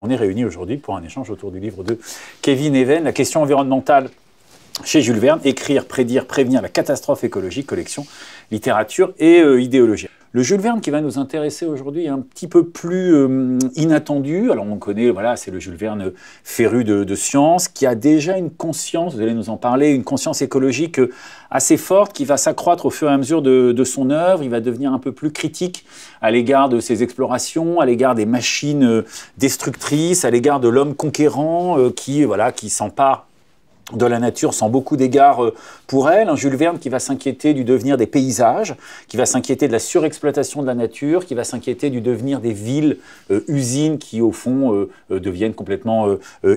On est réunis aujourd'hui pour un échange autour du livre de Kevin Even, La question environnementale chez Jules Verne, Écrire, prédire, prévenir la catastrophe écologique, collection, littérature et idéologie. Le Jules Verne qui va nous intéresser aujourd'hui est un petit peu plus inattendu. Alors on connaît, voilà, c'est le Jules Verne féru de science, qui a déjà une conscience, vous allez nous en parler, une conscience écologique assez forte, qui va s'accroître au fur et à mesure de son œuvre. Il va devenir un peu plus critique à l'égard de ses explorations, à l'égard des machines destructrices, à l'égard de l'homme conquérant qui s'empare de la nature sans beaucoup d'égards pour elle. Un Jules Verne qui va s'inquiéter du devenir des paysages, qui va s'inquiéter de la surexploitation de la nature, qui va s'inquiéter du devenir des villes, usines qui au fond deviennent complètement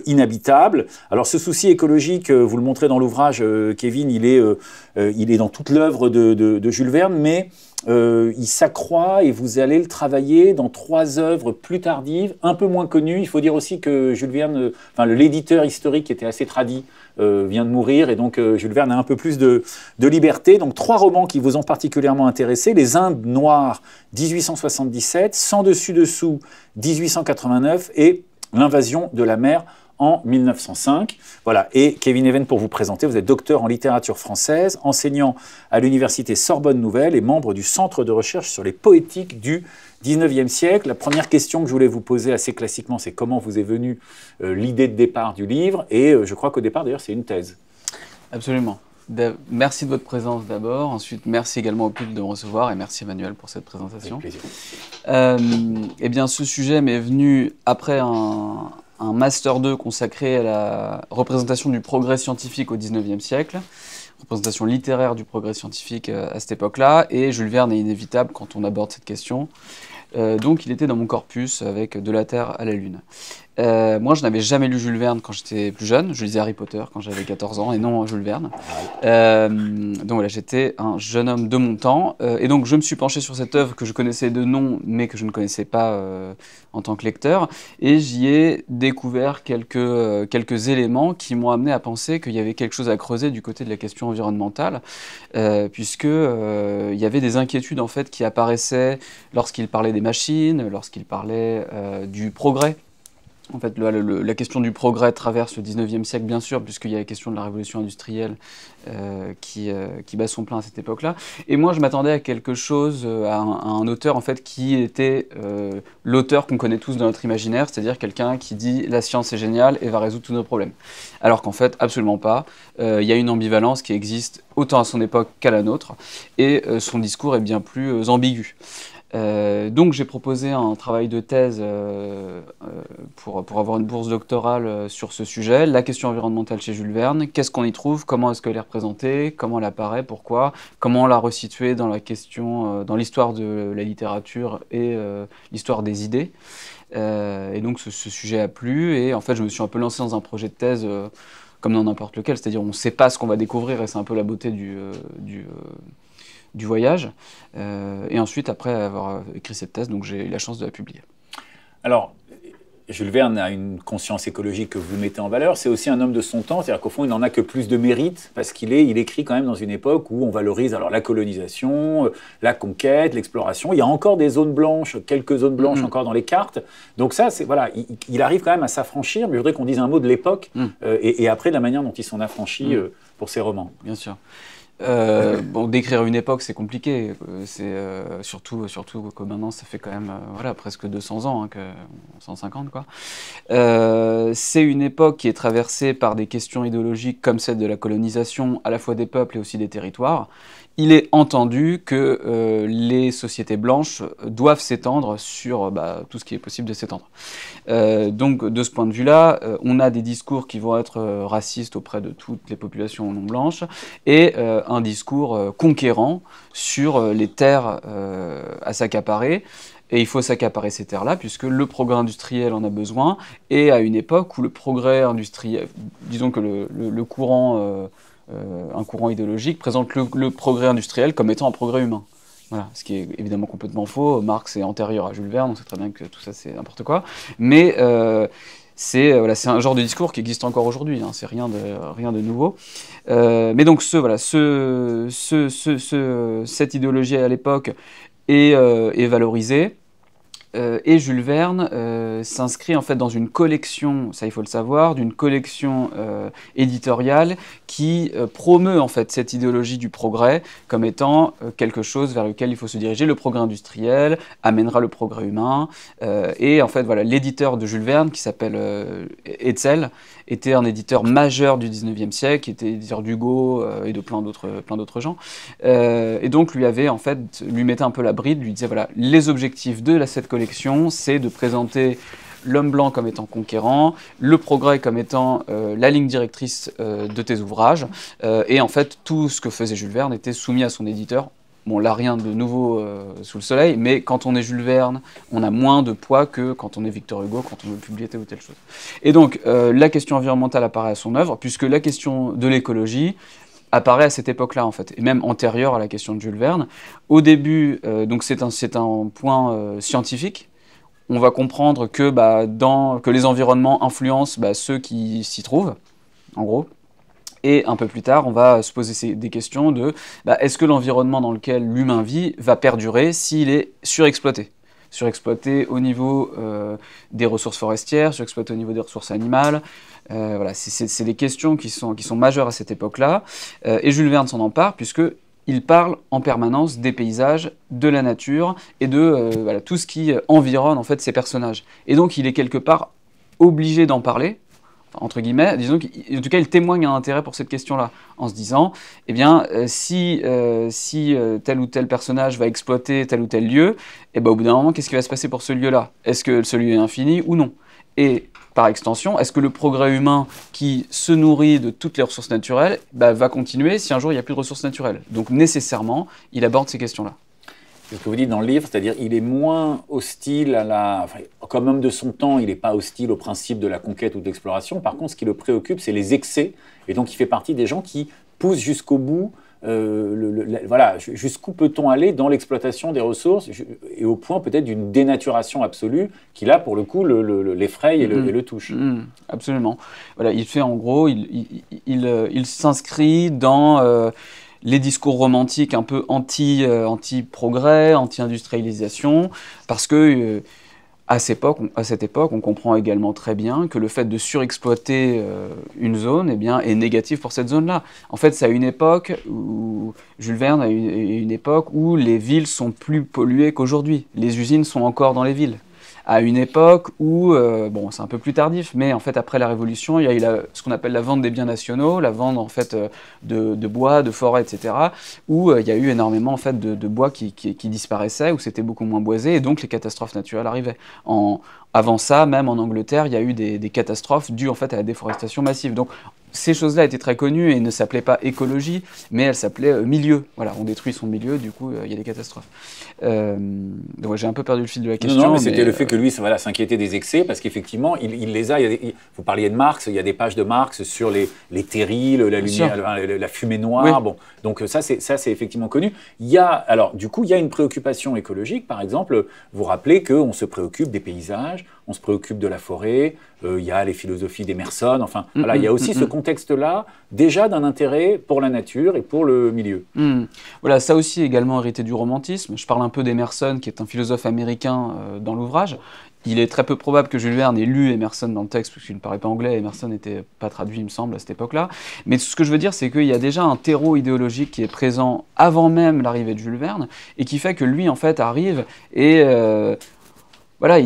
inhabitables. Alors ce souci écologique, vous le montrez dans l'ouvrage, Kevin, il est dans toute l'œuvre de Jules Verne, mais il s'accroît et vous allez le travailler dans 3 œuvres plus tardives, un peu moins connues. Il faut dire aussi que Jules Verne, l'éditeur historique qui était assez tradit, vient de mourir, et donc Jules Verne a un peu plus de liberté. Donc 3 romans qui vous ont particulièrement intéressé: Les Indes noires, 1877, Sans dessus-dessous, 1889, et L'invasion de la mer en 1905. Voilà. Et Kevin Even, pour vous présenter, vous êtes docteur en littérature française, enseignant à l'université Sorbonne Nouvelle et membre du Centre de recherche sur les poétiques du XIXe siècle. La première question que je voulais vous poser assez classiquement, c'est comment vous est venue l'idée de départ du livre, et je crois qu'au départ, d'ailleurs, c'est une thèse. Absolument. Merci de votre présence d'abord. Ensuite, merci également au public de me recevoir, et merci Emmanuel pour cette présentation. Avec plaisir. Eh bien, ce sujet m'est venu après un Master 2 consacré à la représentation du progrès scientifique au XIXe siècle, représentation littéraire du progrès scientifique à cette époque-là, et Jules Verne est inévitable quand on aborde cette question. Donc il était dans mon corpus avec De la Terre à la Lune. Moi, je n'avais jamais lu Jules Verne quand j'étais plus jeune. Je lisais Harry Potter quand j'avais 14 ans et non Jules Verne. Donc voilà, j'étais un jeune homme de mon temps. Et donc, je me suis penché sur cette œuvre que je connaissais de nom, mais que je ne connaissais pas en tant que lecteur. Et j'y ai découvert quelques éléments qui m'ont amené à penser qu'il y avait quelque chose à creuser du côté de la question environnementale, puisque il y avait des inquiétudes en fait qui apparaissaient lorsqu'il parlait des machines, lorsqu'il parlait du progrès. En fait, la question du progrès traverse le XIXe siècle, bien sûr, puisqu'il y a la question de la révolution industrielle qui bat son plein à cette époque-là. Et moi, je m'attendais à quelque chose, à un auteur, en fait, qui était l'auteur qu'on connaît tous dans notre imaginaire, c'est-à-dire quelqu'un qui dit « la science est géniale et va résoudre tous nos problèmes ». Alors qu'en fait, absolument pas. Il y a une ambivalence qui existe autant à son époque qu'à la nôtre, et son discours est bien plus ambigu. Donc j'ai proposé un travail de thèse pour avoir une bourse doctorale sur ce sujet, la question environnementale chez Jules Verne, qu'est-ce qu'on y trouve, comment est-ce qu'elle est représentée, comment elle apparaît, pourquoi, comment la resituer dans la question, dans l'histoire de la littérature et l'histoire des idées. Et donc ce sujet a plu, et en fait je me suis un peu lancé dans un projet de thèse comme dans n'importe lequel, c'est-à-dire on ne sait pas ce qu'on va découvrir, et c'est un peu la beauté du voyage, et ensuite, après avoir écrit cette thèse, donc j'ai eu la chance de la publier. Alors, Jules Verne a une conscience écologique que vous mettez en valeur. C'est aussi un homme de son temps, c'est-à-dire qu'au fond, il n'en a que plus de mérite, parce qu'il écrit quand même dans une époque où on valorise alors la colonisation, la conquête, l'exploration. Il y a encore des zones blanches, quelques zones blanches encore dans les cartes. Donc ça, voilà, il arrive quand même à s'affranchir, mais je voudrais qu'on dise un mot de l'époque et après de la manière dont il s'en affranchit pour ses romans. Bien sûr. Bon, décrire une époque, c'est compliqué. C'est surtout que maintenant, ça fait quand même voilà, presque 200 ans, hein, 150 quoi. C'est une époque qui est traversée par des questions idéologiques comme celle de la colonisation, à la fois des peuples et aussi des territoires. Il est entendu que les sociétés blanches doivent s'étendre sur tout ce qui est possible de s'étendre. Donc de ce point de vue-là, on a des discours qui vont être racistes auprès de toutes les populations non blanches, et un discours conquérant sur les terres à s'accaparer. Et il faut s'accaparer ces terres-là, puisque le progrès industriel en a besoin, et à une époque où le progrès industriel, disons que le courant... un courant idéologique présente le progrès industriel comme étant un progrès humain. Voilà, ce qui est évidemment complètement faux. Marx est antérieur à Jules Verne, on sait très bien que tout ça c'est n'importe quoi. Mais c'est un genre de discours qui existe encore aujourd'hui, hein, c'est rien de nouveau. Mais donc cette idéologie à l'époque est valorisée. et Jules Verne s'inscrit en fait dans une collection, ça il faut le savoir, d'une collection éditoriale qui promeut en fait cette idéologie du progrès comme étant quelque chose vers lequel il faut se diriger. Le progrès industriel amènera le progrès humain. Et en fait, voilà, l'éditeur de Jules Verne, qui s'appelle Hetzel, était un éditeur majeur du 19e siècle, qui était éditeur d'Hugo et de plein d'autres gens. Et donc lui mettait un peu la bride, lui disait voilà, les objectifs de cette collection, c'est de présenter l'homme blanc comme étant conquérant, le progrès comme étant la ligne directrice de tes ouvrages, et en fait tout ce que faisait Jules Verne était soumis à son éditeur. Bon, là, rien de nouveau sous le soleil, mais quand on est Jules Verne, on a moins de poids que quand on est Victor Hugo, quand on veut publier telle ou telle chose. Et donc, la question environnementale apparaît à son œuvre, puisque la question de l'écologie apparaît à cette époque-là, en fait, et même antérieure à la question de Jules Verne. Au début, donc c'est un point scientifique. On va comprendre que, que les environnements influencent ceux qui s'y trouvent, en gros. Et un peu plus tard, on va se poser des questions de est-ce que l'environnement dans lequel l'humain vit va perdurer s'il est surexploité ? Surexploité au niveau des ressources forestières, surexploité au niveau des ressources animales. Voilà, c'est des questions qui sont majeures à cette époque-là. Et Jules Verne s'en empare puisqu'il parle en permanence des paysages, de la nature et de tout ce qui environne en fait ces personnages. Et donc il est quelque part obligé d'en parler, entre guillemets, disons qu'en tout cas, il témoigne un intérêt pour cette question-là, en se disant, eh bien, si tel ou tel personnage va exploiter tel ou tel lieu, au bout d'un moment, qu'est-ce qui va se passer pour ce lieu-là? Est-ce que ce lieu est infini ou non? Et par extension, est-ce que le progrès humain qui se nourrit de toutes les ressources naturelles va continuer si un jour il n'y a plus de ressources naturelles? Donc nécessairement, il aborde ces questions-là. C'est ce que vous dites dans le livre, c'est-à-dire il est moins hostile comme homme de son temps, il n'est pas hostile au principe de la conquête ou de l'exploration. Par contre, ce qui le préoccupe, c'est les excès. Et donc, il fait partie des gens qui poussent jusqu'au bout. Voilà, jusqu'où peut-on aller dans l'exploitation des ressources et au point peut-être d'une dénaturation absolue qui, là, pour le coup, l'effraie et le touche. Absolument. Voilà, il fait en gros, il s'inscrit dans... les discours romantiques un peu anti-progrès, anti-industrialisation, parce que à cette époque, on comprend également très bien que le fait de surexploiter une zone est négatif pour cette zone-là. En fait, c'est à une époque où Jules Verne a une époque où les villes sont plus polluées qu'aujourd'hui. Les usines sont encore dans les villes. À une époque où, bon, c'est un peu plus tardif, mais en fait, après la Révolution, il y a eu ce qu'on appelle la vente des biens nationaux, la vente en fait de bois, de forêts, etc., où il y a eu énormément en fait de bois qui disparaissait, où c'était beaucoup moins boisé, et donc les catastrophes naturelles arrivaient. Avant ça, même en Angleterre, il y a eu des catastrophes dues en fait à la déforestation massive. Donc ces choses-là étaient très connues et ne s'appelaient pas écologie, mais elles s'appelaient milieu. Voilà, on détruit son milieu, du coup, il y a des catastrophes. Donc j'ai un peu perdu le fil de la question. Non, mais c'était le fait que lui s'inquiétait des excès, parce qu'effectivement, il les a. Vous parliez de Marx, il y a des pages de Marx sur les terrils, la lumière, la fumée noire. Oui. Bon, donc ça, c'est effectivement connu. Alors, du coup, il y a une préoccupation écologique. Par exemple, vous rappelez qu'on se préoccupe des paysages, on se préoccupe de la forêt, il y a les philosophies d'Emerson, enfin, voilà, il y a aussi ce contexte-là, déjà d'un intérêt pour la nature et pour le milieu. Voilà, ça aussi également hérité du romantisme. Je parle un peu d'Emerson, qui est un philosophe américain dans l'ouvrage. Il est très peu probable que Jules Verne ait lu Emerson dans le texte, parce qu'il ne parlait pas anglais, Emerson n'était pas traduit, il me semble, à cette époque-là. Mais ce que je veux dire, c'est qu'il y a déjà un terreau idéologique qui est présent avant même l'arrivée de Jules Verne, et qui fait que lui, en fait, arrive et... voilà,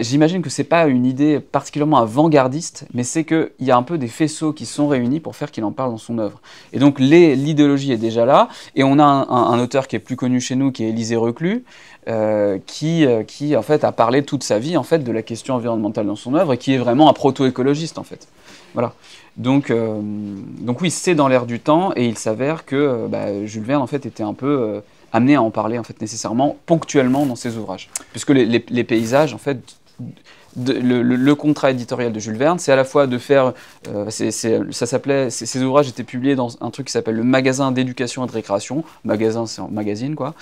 j'imagine que c'est pas une idée particulièrement avant-gardiste, mais c'est qu'il y a un peu des faisceaux qui sont réunis pour faire qu'il en parle dans son œuvre. Et donc l'idéologie est déjà là, et on a un auteur qui est plus connu chez nous, qui est Élisée Reclus, qui en fait a parlé toute sa vie en fait de la question environnementale dans son œuvre, et qui est vraiment un proto-écologiste en fait. Voilà. Donc oui, c'est dans l'air du temps, et il s'avère que Jules Verne en fait était un peu amené à en parler en fait nécessairement ponctuellement dans ses ouvrages, puisque les paysages en fait le contrat éditorial de Jules Verne, c'est à la fois de faire ces ouvrages étaient publiés dans un truc qui s'appelle le Magasin d'éducation et de récréation. Magasin, c'est en magazine quoi.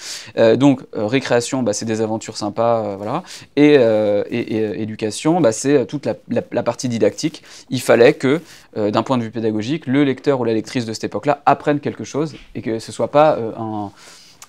Donc récréation, c'est des aventures sympas, voilà, et éducation, c'est toute la partie didactique. Il fallait que d'un point de vue pédagogique, le lecteur ou la lectrice de cette époque-là apprenne quelque chose, et que ce soit pas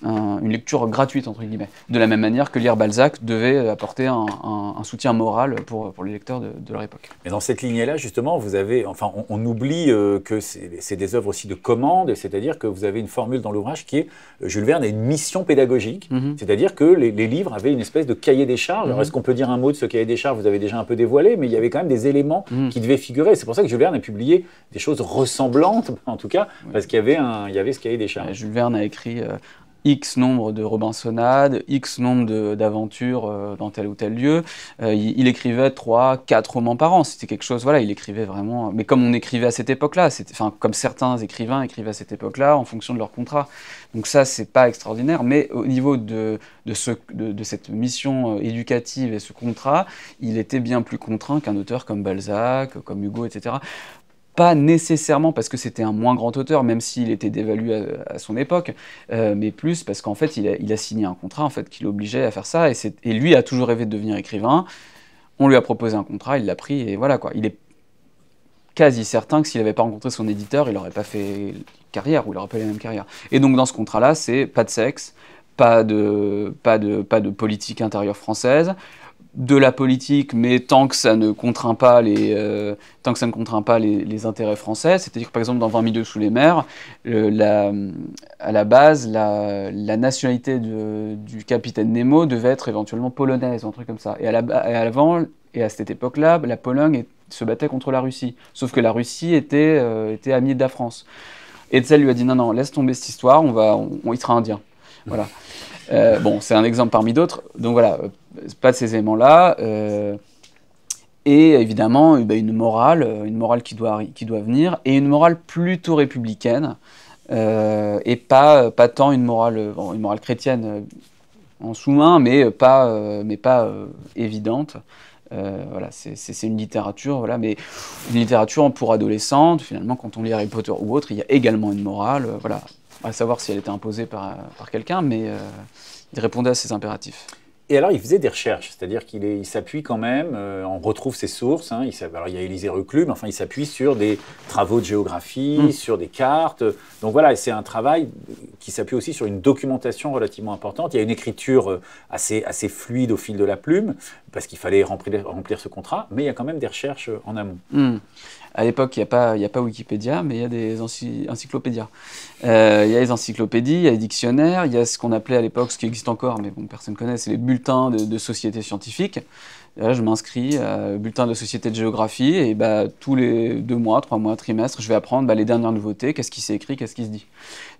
une lecture gratuite, entre guillemets. De la même manière que lire Balzac devait apporter un soutien moral pour les lecteurs de leur époque. Mais dans cette lignée-là, justement, vous avez, enfin, on oublie que c'est des œuvres aussi de commande, c'est-à-dire que vous avez une formule dans l'ouvrage qui est Jules Verne a une mission pédagogique, c'est-à-dire que les livres avaient une espèce de cahier des charges. Alors, est-ce qu'on peut dire un mot de ce cahier des charges? Vous avez déjà un peu dévoilé, mais il y avait quand même des éléments qui devaient figurer. C'est pour ça que Jules Verne a publié des choses ressemblantes, en tout cas, parce qu'il y avait ce cahier des charges. Jules Verne a écrit X nombre de Robinsonades, X nombre d'aventures dans tel ou tel lieu. Il écrivait 3, 4 romans par an. C'était quelque chose, voilà, il écrivait vraiment... Mais comme on écrivait à cette époque-là, enfin, comme certains écrivains écrivaient à cette époque-là, en fonction de leur contrat. Donc ça, c'est pas extraordinaire, mais au niveau de cette mission éducative et ce contrat, il était bien plus contraint qu'un auteur comme Balzac, comme Hugo, etc. Pas nécessairement parce que c'était un moins grand auteur, même s'il était dévalué à son époque, mais plus parce qu'en fait, il a signé un contrat en fait, qui l'obligeait à faire ça, et lui a toujours rêvé de devenir écrivain. On lui a proposé un contrat, il l'a pris, et voilà quoi. Il est quasi certain que s'il n'avait pas rencontré son éditeur, il n'aurait pas fait carrière, ou il n'aurait pas eu la même carrière. Et donc dans ce contrat-là, c'est pas de sexe, pas de politique intérieure française, de la politique, mais tant que ça ne contraint pas les intérêts français. C'est-à-dire que par exemple dans 20 000 lieues sous les mers, à la base, la nationalité du capitaine Nemo devait être éventuellement polonaise, un truc comme ça. Et avant, et à cette époque-là, la Pologne se battait contre la Russie. Sauf que la Russie était amie de la France. Et Hetzel lui a dit non, laisse tomber cette histoire, il sera indien. Voilà. Bon, c'est un exemple parmi d'autres. Donc voilà, pas de ces éléments-là. Et évidemment, une morale qui doit venir, et une morale plutôt républicaine, et pas tant une morale chrétienne en sous-main, mais pas évidente. Voilà, c'est une littérature, voilà, mais une littérature pour adolescentes. Finalement, quand on lit Harry Potter ou autre, il y a également une morale, voilà. À savoir si elle était imposée par quelqu'un, mais il répondait à ses impératifs. Et alors, il faisait des recherches, c'est-à-dire qu'il s'appuie quand même, on retrouve ses sources, hein, alors il y a Élisée Reclus, mais enfin il s'appuie sur des travaux de géographie, sur des cartes. Donc voilà, c'est un travail qui s'appuie aussi sur une documentation relativement importante. Il y a une écriture assez fluide au fil de la plume, parce qu'il fallait remplir ce contrat, mais il y a quand même des recherches en amont. À l'époque, il n'y a pas Wikipédia, mais il y a des encyclopédias. Il y a les encyclopédies, il y a les dictionnaires, il y a ce qu'on appelait à l'époque, ce qui existe encore, mais bon, personne ne connaît, c'est les bulletins de sociétés scientifiques. Et là, je m'inscris à bulletin de société de géographie, et tous les 2 mois, 3 mois, trimestre, je vais apprendre les dernières nouveautés, qu'est-ce qui s'est écrit, qu'est-ce qui se dit.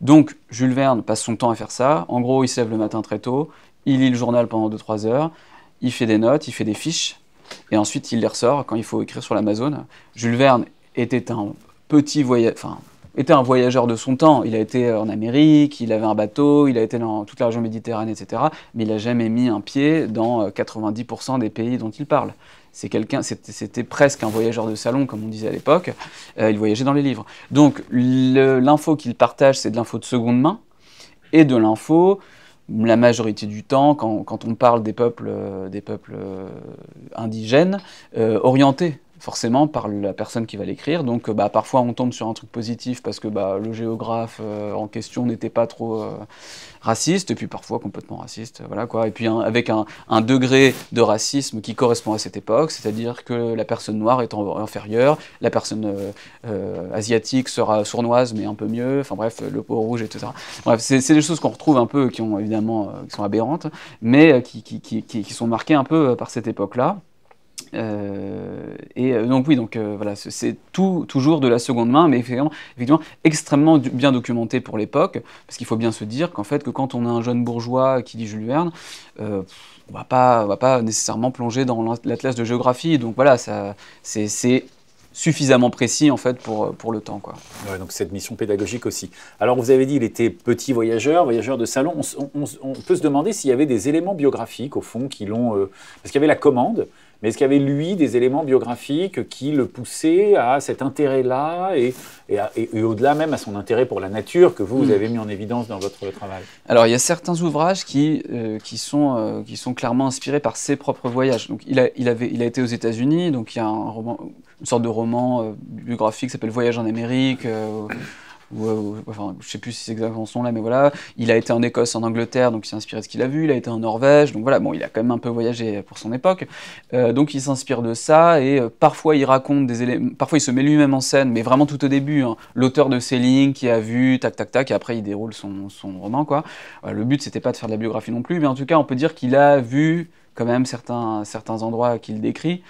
Donc, Jules Verne passe son temps à faire ça. En gros, il se lève le matin très tôt, il lit le journal pendant 2-3 heures, il fait des notes, il fait des fiches, et ensuite il les ressort quand il faut écrire sur l'Amazone. Jules Verne était un voyageur de son temps. Il a été en Amérique, il avait un bateau, il a été dans toute la région méditerranéenne, etc. Mais il n'a jamais mis un pied dans 90% des pays dont il parle. C'était presque un voyageur de salon, comme on disait à l'époque. Il voyageait dans les livres. Donc l'info qu'il partage, c'est de l'info de seconde main, et de l'info, la majorité du temps, quand on parle des peuples indigènes, orientés forcément par la personne qui va l'écrire. Donc parfois on tombe sur un truc positif parce que le géographe en question n'était pas trop raciste, et puis parfois complètement raciste, voilà quoi. Et puis avec un degré de racisme qui correspond à cette époque, c'est-à-dire que la personne noire est inférieure, la personne asiatique sera sournoise mais un peu mieux, enfin bref, le peau rouge, etc. Bref, c'est des choses qu'on retrouve un peu, qui sont aberrantes, mais qui sont marquées un peu par cette époque-là. Voilà, c'est toujours de la seconde main, mais effectivement extrêmement bien documenté pour l'époque, parce qu'il faut bien se dire qu'en fait, que quand on a un jeune bourgeois qui lit Jules Verne, on va pas nécessairement plonger dans l'atlas de géographie, donc voilà, c'est suffisamment précis en fait pour le temps, quoi. Ouais, donc cette mission pédagogique aussi. Alors vous avez dit il était petit voyageur de salon. On peut se demander s'il y avait des éléments biographiques au fond qui l'ont... parce qu'il y avait la commande, mais est-ce qu'il y avait lui des éléments biographiques qui le poussaient à cet intérêt-là et au-delà même à son intérêt pour la nature que vous avez mis en évidence dans votre travail? Alors il y a certains ouvrages qui sont clairement inspirés par ses propres voyages. Donc il a été aux États-Unis, donc il y a une sorte de roman biographique qui s'appelle Voyage en Amérique, enfin, je sais plus si c'est exactement ce nom-là, mais voilà. Il a été en Écosse, en Angleterre, donc il s'est inspiré de ce qu'il a vu. Il a été en Norvège, donc voilà. Bon, il a quand même un peu voyagé pour son époque. Donc il s'inspire de ça et parfois il raconte des éléments, parfois il se met lui-même en scène, mais vraiment tout au début, hein, l'auteur de ces lignes qui a vu, tac, tac, tac, et après il déroule son roman, quoi. Le but, c'était pas de faire de la biographie non plus, mais en tout cas, on peut dire qu'il a vu quand même certains endroits qu'il décrit.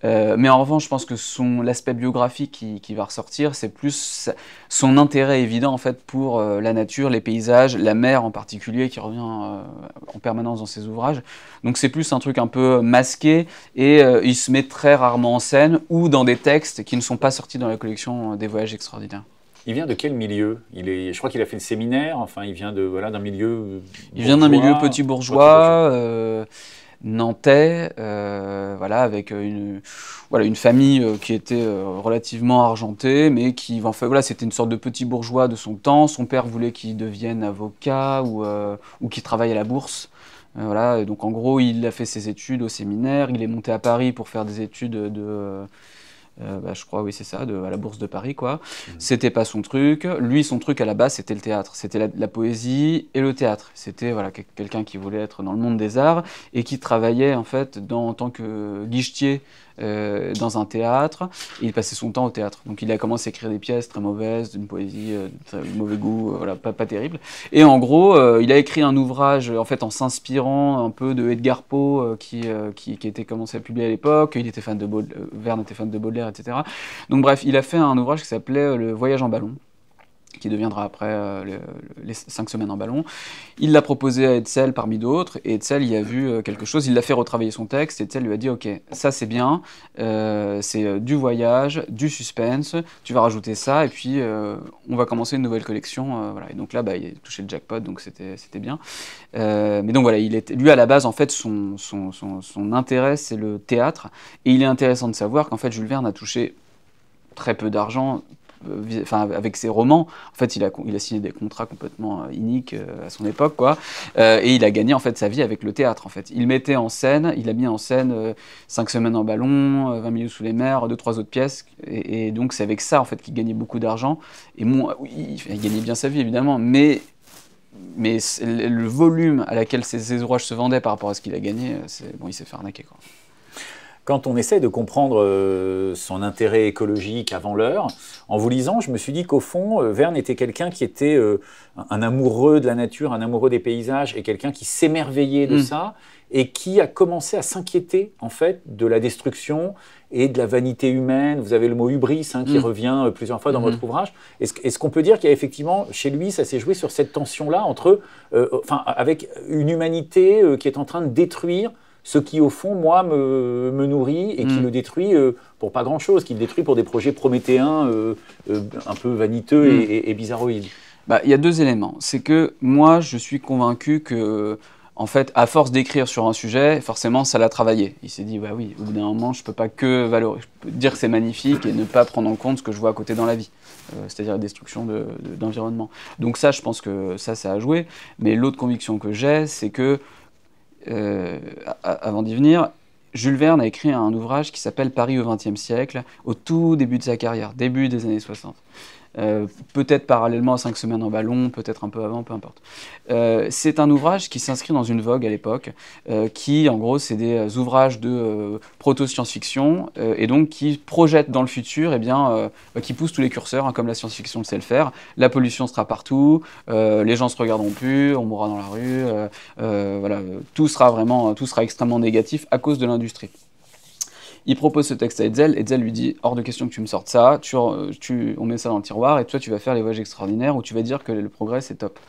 Mais en revanche, je pense que l'aspect biographique qui va ressortir, c'est plus son intérêt évident en fait pour la nature, les paysages, la mer en particulier, qui revient en permanence dans ses ouvrages. Donc c'est plus un truc un peu masqué, et il se met très rarement en scène ou dans des textes qui ne sont pas sortis dans la collection des Voyages extraordinaires. Il vient de quel milieu? Je crois qu'il a fait le séminaire, enfin il vient d'un milieu Il vient d'un milieu petit bourgeois. Nantais, voilà, avec une famille qui était relativement argentée, mais qui, en fait, voilà, c'était une sorte de petit bourgeois de son temps. Son père voulait qu'il devienne avocat ou qu'il travaille à la bourse. Voilà, et donc en gros, il a fait ses études au séminaire. Il est monté à Paris pour faire des études je crois, oui, c'est ça, à la Bourse de Paris, quoi. C'était pas son truc. Lui, son truc à la base, c'était le théâtre. C'était la poésie et le théâtre. C'était voilà, quelqu'un qui voulait être dans le monde des arts et qui travaillait en fait en tant que guichetier dans un théâtre. Et il passait son temps au théâtre. Donc il a commencé à écrire des pièces très mauvaises, d'une poésie de très mauvais goût, voilà, pas terrible. Et en gros, il a écrit un ouvrage en fait en s'inspirant un peu de Edgar Poe qui était commencé à publier à l'époque. Il était fan de Verne était fan de Baudelaire, etc. Donc bref, il a fait un ouvrage qui s'appelait Le Voyage en ballon, qui deviendra après les 5 semaines en ballon. Il l'a proposé à Hetzel parmi d'autres, et Hetzel y a vu quelque chose, il l'a fait retravailler son texte, et Hetzel lui a dit « Ok, ça c'est bien, c'est du voyage, du suspense, tu vas rajouter ça, et puis on va commencer une nouvelle collection. » voilà. Et donc là, il a touché le jackpot, donc c'était bien. Mais donc voilà, lui à la base, en fait, son intérêt, c'est le théâtre, et il est intéressant de savoir qu'en fait, Jules Verne a touché très peu d'argent, avec ses romans. En fait, il a signé des contrats complètement iniques à son époque, quoi. Et il a gagné en fait sa vie avec le théâtre. En fait, il a mis en scène 5 semaines en ballon, 20 minutes sous les mers, 2-3 autres pièces. Et donc c'est avec ça en fait qu'il gagnait beaucoup d'argent. Et oui, il gagnait bien sa vie évidemment, mais le volume à laquelle ses ouvrages se vendaient par rapport à ce qu'il a gagné, il s'est fait arnaquer, quoi. Quand on essaie de comprendre son intérêt écologique avant l'heure, en vous lisant, je me suis dit qu'au fond, Verne était quelqu'un qui était un amoureux de la nature, un amoureux des paysages, et quelqu'un qui s'émerveillait de ça, et qui a commencé à s'inquiéter en fait de la destruction et de la vanité humaine. Vous avez le mot hubris qui revient plusieurs fois dans votre ouvrage. Est-ce qu'on peut dire qu'il y a effectivement, chez lui, ça s'est joué sur cette tension-là entre, avec une humanité qui est en train de détruire ce qui, au fond, moi, me nourrit, et qui le détruit pour pas grand-chose, qui le détruit pour des projets prométhéens un peu vaniteux et bizarroïdes. Il y a 2 éléments. C'est que moi, je suis convaincu que, en fait, à force d'écrire sur un sujet, forcément, ça l'a travaillé. Il s'est dit, oui, au bout d'un moment, je peux pas que valoriser, je peux dire que c'est magnifique et ne pas prendre en compte ce que je vois à côté dans la vie, c'est-à-dire la destruction d'environnement. Donc ça, je pense que ça a joué. Mais l'autre conviction que j'ai, c'est que avant d'y venir, Jules Verne a écrit un ouvrage qui s'appelle Paris au XXe siècle, au tout début de sa carrière, début des années 60. Peut-être parallèlement à 5 semaines en ballon, peut-être un peu avant, peu importe. C'est un ouvrage qui s'inscrit dans une vogue à l'époque, qui en gros c'est des ouvrages de proto-science-fiction, et donc qui projettent dans le futur, qui poussent tous les curseurs, comme la science-fiction le sait le faire. La pollution sera partout, les gens se regarderont plus, on mourra dans la rue, voilà, tout sera extrêmement négatif à cause de l'industrie. Il propose ce texte à Hetzel. Hetzel lui dit « Hors de question que tu me sortes ça, on met ça dans le tiroir et toi tu vas faire les voyages extraordinaires où tu vas dire que le progrès c'est top. »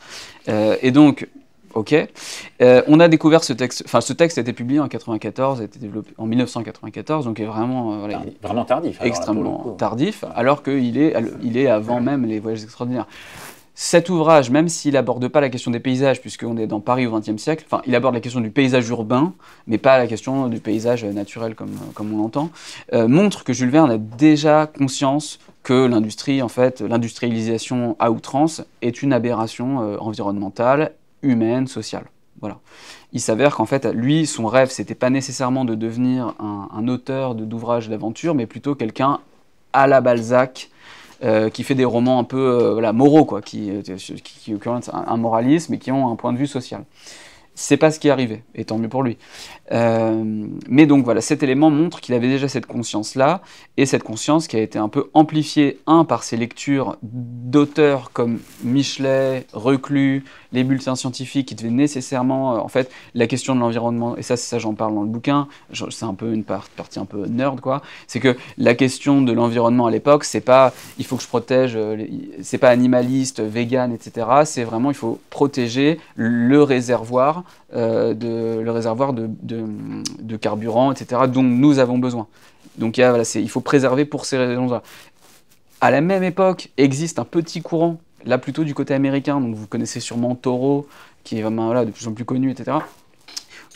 Et donc, ok. On a découvert ce texte. Enfin, ce texte a été publié en 1994, a été développé en 1994, donc est vraiment vraiment tardif. Extrêmement tardif, alors qu'il est avant même les voyages extraordinaires. Cet ouvrage, même s'il n'aborde pas la question des paysages, puisqu'on est dans Paris au XXe siècle, il aborde la question du paysage urbain, mais pas la question du paysage naturel comme on l'entend, montre que Jules Verne a déjà conscience que l'industrie, en fait, l'industrialisation à outrance est une aberration environnementale, humaine, sociale. Voilà. Il s'avère qu'en fait, lui, son rêve, c'était pas nécessairement de devenir un auteur d'ouvrages d'aventure, mais plutôt quelqu'un à la Balzac, qui fait des romans un peu voilà, moraux, quoi, qui ont un moralisme et qui ont un point de vue social. C'est pas ce qui est arrivé, et tant mieux pour lui. Mais donc voilà, cet élément montre qu'il avait déjà cette conscience-là, et cette conscience qui a été un peu amplifiée, par ses lectures d'auteurs comme Michelet, Reclus, les bulletins scientifiques, qui devaient nécessairement, en fait, la question de l'environnement, et ça j'en parle dans le bouquin, c'est un peu une partie un peu nerd, quoi, c'est que la question de l'environnement à l'époque, c'est pas, il faut que je protège, c'est pas animaliste, vegan, etc., c'est vraiment, il faut protéger le réservoir de carburant, etc., dont nous avons besoin. Donc voilà, il faut préserver pour ces raisons-là. À la même époque, existe un petit courant, là plutôt du côté américain, donc vous connaissez sûrement Thoreau, qui est vraiment voilà, de plus en plus connu, etc.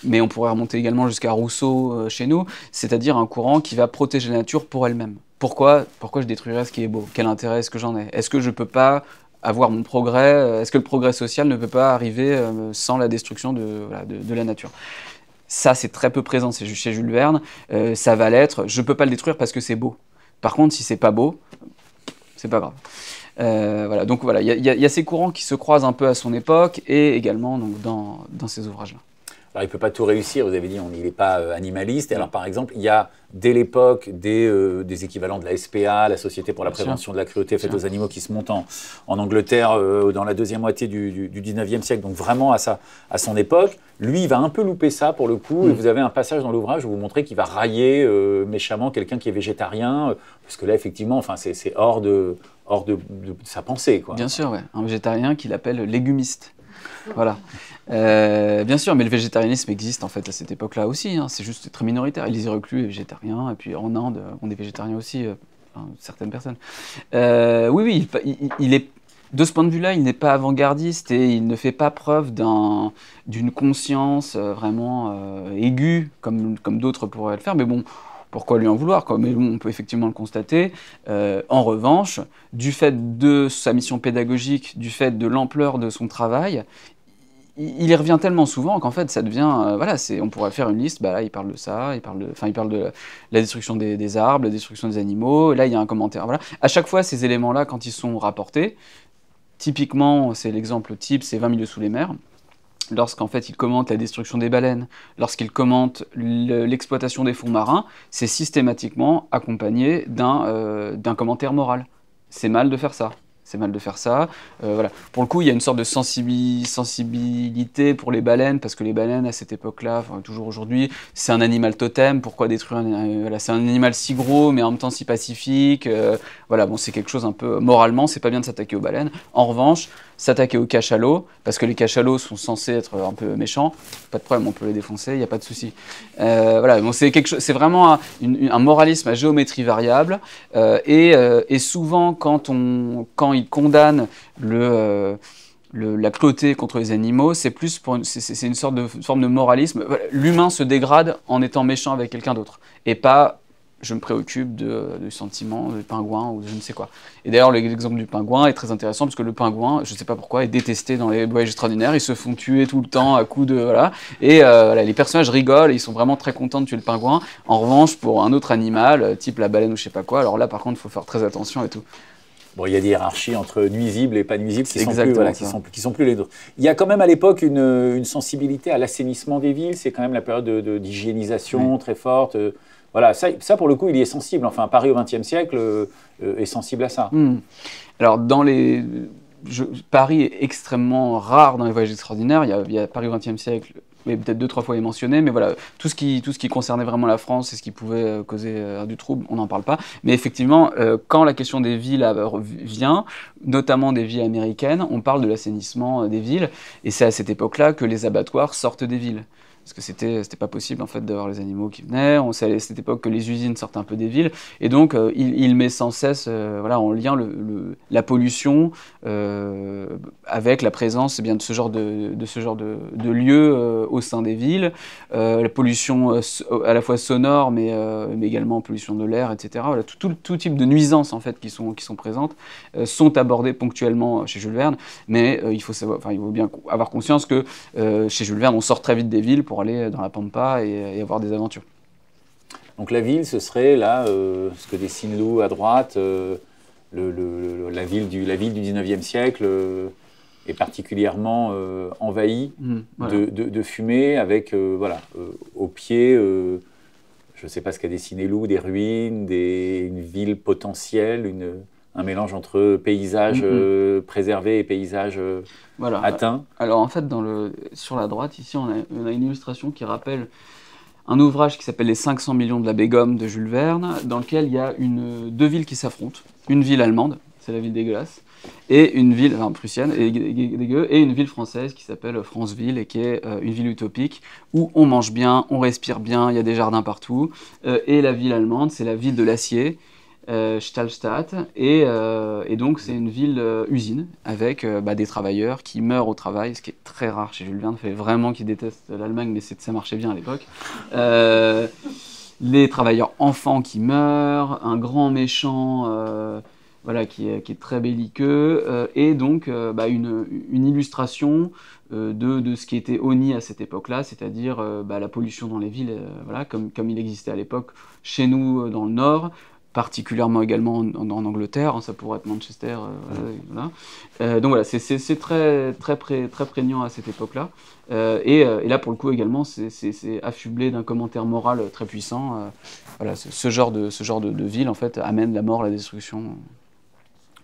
Mais on pourrait remonter également jusqu'à Rousseau chez nous, c'est-à-dire un courant qui va protéger la nature pour elle-même. Pourquoi je détruirais ce qui est beau? Quel intérêt est-ce que j'en ai? Est-ce que je peux pas avoir mon progrès? Est-ce que le progrès social ne peut pas arriver sans la destruction de la nature? Ça, c'est très peu présent chez Jules Verne. Ça va l'être. Je ne peux pas le détruire parce que c'est beau. Par contre, si c'est pas beau, c'est pas grave. Voilà. Donc voilà, il y a ces courants qui se croisent un peu à son époque et également donc, dans ces ouvrages-là. Alors, il ne peut pas tout réussir, vous avez dit, il n'est pas animaliste. Et alors, par exemple, il y a, dès l'époque, des équivalents de la SPA, la Société pour la prévention de la cruauté faite aux animaux, qui se montent en Angleterre dans la deuxième moitié du 19e siècle, donc vraiment à son époque. Lui, il va un peu louper ça, pour le coup, et vous avez un passage dans l'ouvrage où vous montrez qu'il va railler méchamment quelqu'un qui est végétarien, parce que là, effectivement, enfin, c'est hors de sa pensée, quoi. Bien sûr, ouais. Un végétarien qu'il appelle légumiste. Voilà. Bien sûr, mais le végétarianisme existe en fait à cette époque-là aussi, hein. C'est juste très minoritaire. Élisée Reclus est végétarien, et puis en Inde, on est végétarien aussi, certaines personnes. Oui, il est, de ce point de vue-là, il n'est pas avant-gardiste et il ne fait pas preuve d'une conscience vraiment aiguë, comme d'autres pourraient le faire, mais bon, pourquoi lui en vouloir, quoi? Mais bon, on peut effectivement le constater. En revanche, du fait de sa mission pédagogique, du fait de l'ampleur de son travail, il y revient tellement souvent qu'en fait ça devient, voilà, on pourrait faire une liste, bah là il parle de ça, il parle de la destruction des arbres, la destruction des animaux, et là il y a un commentaire, voilà. À chaque fois ces éléments-là, quand ils sont rapportés, typiquement, c'est l'exemple type, c'est 20 milieux sous les mers, lorsqu'en fait il commente la destruction des baleines, lorsqu'il commente l'exploitation des fonds marins, c'est systématiquement accompagné d'un commentaire moral. C'est mal de faire ça. C'est mal de faire ça. Voilà. Pour le coup, il y a une sorte de sensibilité pour les baleines, parce que les baleines, à cette époque-là, enfin, toujours aujourd'hui, c'est un animal totem. Pourquoi détruire voilà, c'est un animal si gros, mais en même temps si pacifique. Voilà, bon, c'est quelque chose un peu... Moralement, c'est pas bien de s'attaquer aux baleines. En revanche, s'attaquer aux cachalots, parce que les cachalots sont censés être un peu méchants, pas de problème, on peut les défoncer, il n'y a pas de souci. Voilà, bon, c'est vraiment un moralisme à géométrie variable, et souvent quand il condamne la cruauté contre les animaux, c'est une sorte de forme de moralisme. L'humain se dégrade en étant méchant avec quelqu'un d'autre, et pas je me préoccupe du sentiment du pingouin ou de je ne sais quoi. Et d'ailleurs, l'exemple du pingouin est très intéressant parce que le pingouin, je ne sais pas pourquoi, est détesté dans les voyages extraordinaires. Ils se font tuer tout le temps à coups de... Voilà. Et voilà, les personnages rigolent et ils sont vraiment très contents de tuer le pingouin. En revanche, pour un autre animal, type la baleine ou je ne sais pas quoi, alors là, par contre, il faut faire très attention et tout. Bon, il y a des hiérarchies entre nuisibles et pas nuisibles qui sont plus les nôtres. Il y a quand même à l'époque une sensibilité à l'assainissement des villes. C'est quand même la période d'hygiénisation très forte. Voilà, ça, pour le coup, il y est sensible. Enfin, Paris au XXe siècle est sensible à ça. Alors, Paris est extrêmement rare dans les voyages extraordinaires. Il y a Paris au XXe siècle, mais peut-être 2-3 fois il est mentionné. Mais voilà, tout ce qui concernait vraiment la France et ce qui pouvait causer du trouble, on n'en parle pas. Mais effectivement, quand la question des villes vient, notamment des villes américaines, on parle de l'assainissement des villes. Et c'est à cette époque-là que les abattoirs sortent des villes. Parce que c'était pas possible en fait d'avoir les animaux qui venaient. On sait à cette époque que les usines sortent un peu des villes, et donc il met sans cesse voilà, en lien la pollution avec la présence de ce genre de lieux au sein des villes, la pollution à la fois sonore mais également pollution de l'air, etc. Voilà, tout type de nuisances en fait qui sont présentes sont abordées ponctuellement chez Jules Verne, mais il faut bien avoir conscience que chez Jules Verne on sort très vite des villes pour aller dans la pampa et avoir des aventures. Donc la ville, ce serait là, ce que dessine Lou à droite, la ville du 19e siècle est particulièrement envahie de fumée, avec au pied, je ne sais pas ce qu'a dessiné Lou, des ruines, une ville potentielle, un mélange entre paysage préservé et paysage atteint. Alors en fait, sur la droite, ici, on a une illustration qui rappelle un ouvrage qui s'appelle Les 500 millions de l'abbé Gomme de Jules Verne, dans lequel il y a deux villes qui s'affrontent. Une ville allemande, c'est la ville dégueulasse, et une ville prussienne, et une ville française qui s'appelle Franceville, et qui est une ville utopique, où on mange bien, on respire bien, il y a des jardins partout. Et la ville allemande, c'est la ville de l'acier, Stahlstadt, et donc c'est une ville usine avec des travailleurs qui meurent au travail, ce qui est très rare chez Jules Verne. Il fallait vraiment qu'il déteste l'Allemagne, mais ça marchait bien à l'époque. Les travailleurs enfants qui meurent, un grand méchant qui est très belliqueux, et donc une illustration de ce qui était honni à cette époque-là, c'est-à-dire la pollution dans les villes, comme il existait à l'époque chez nous dans le Nord, particulièrement également en Angleterre, ça pourrait être Manchester. Donc voilà, c'est très prégnant à cette époque-là. Et là, pour le coup, également, c'est affublé d'un commentaire moral très puissant. Ce genre de ville, en fait, amène la mort, la destruction.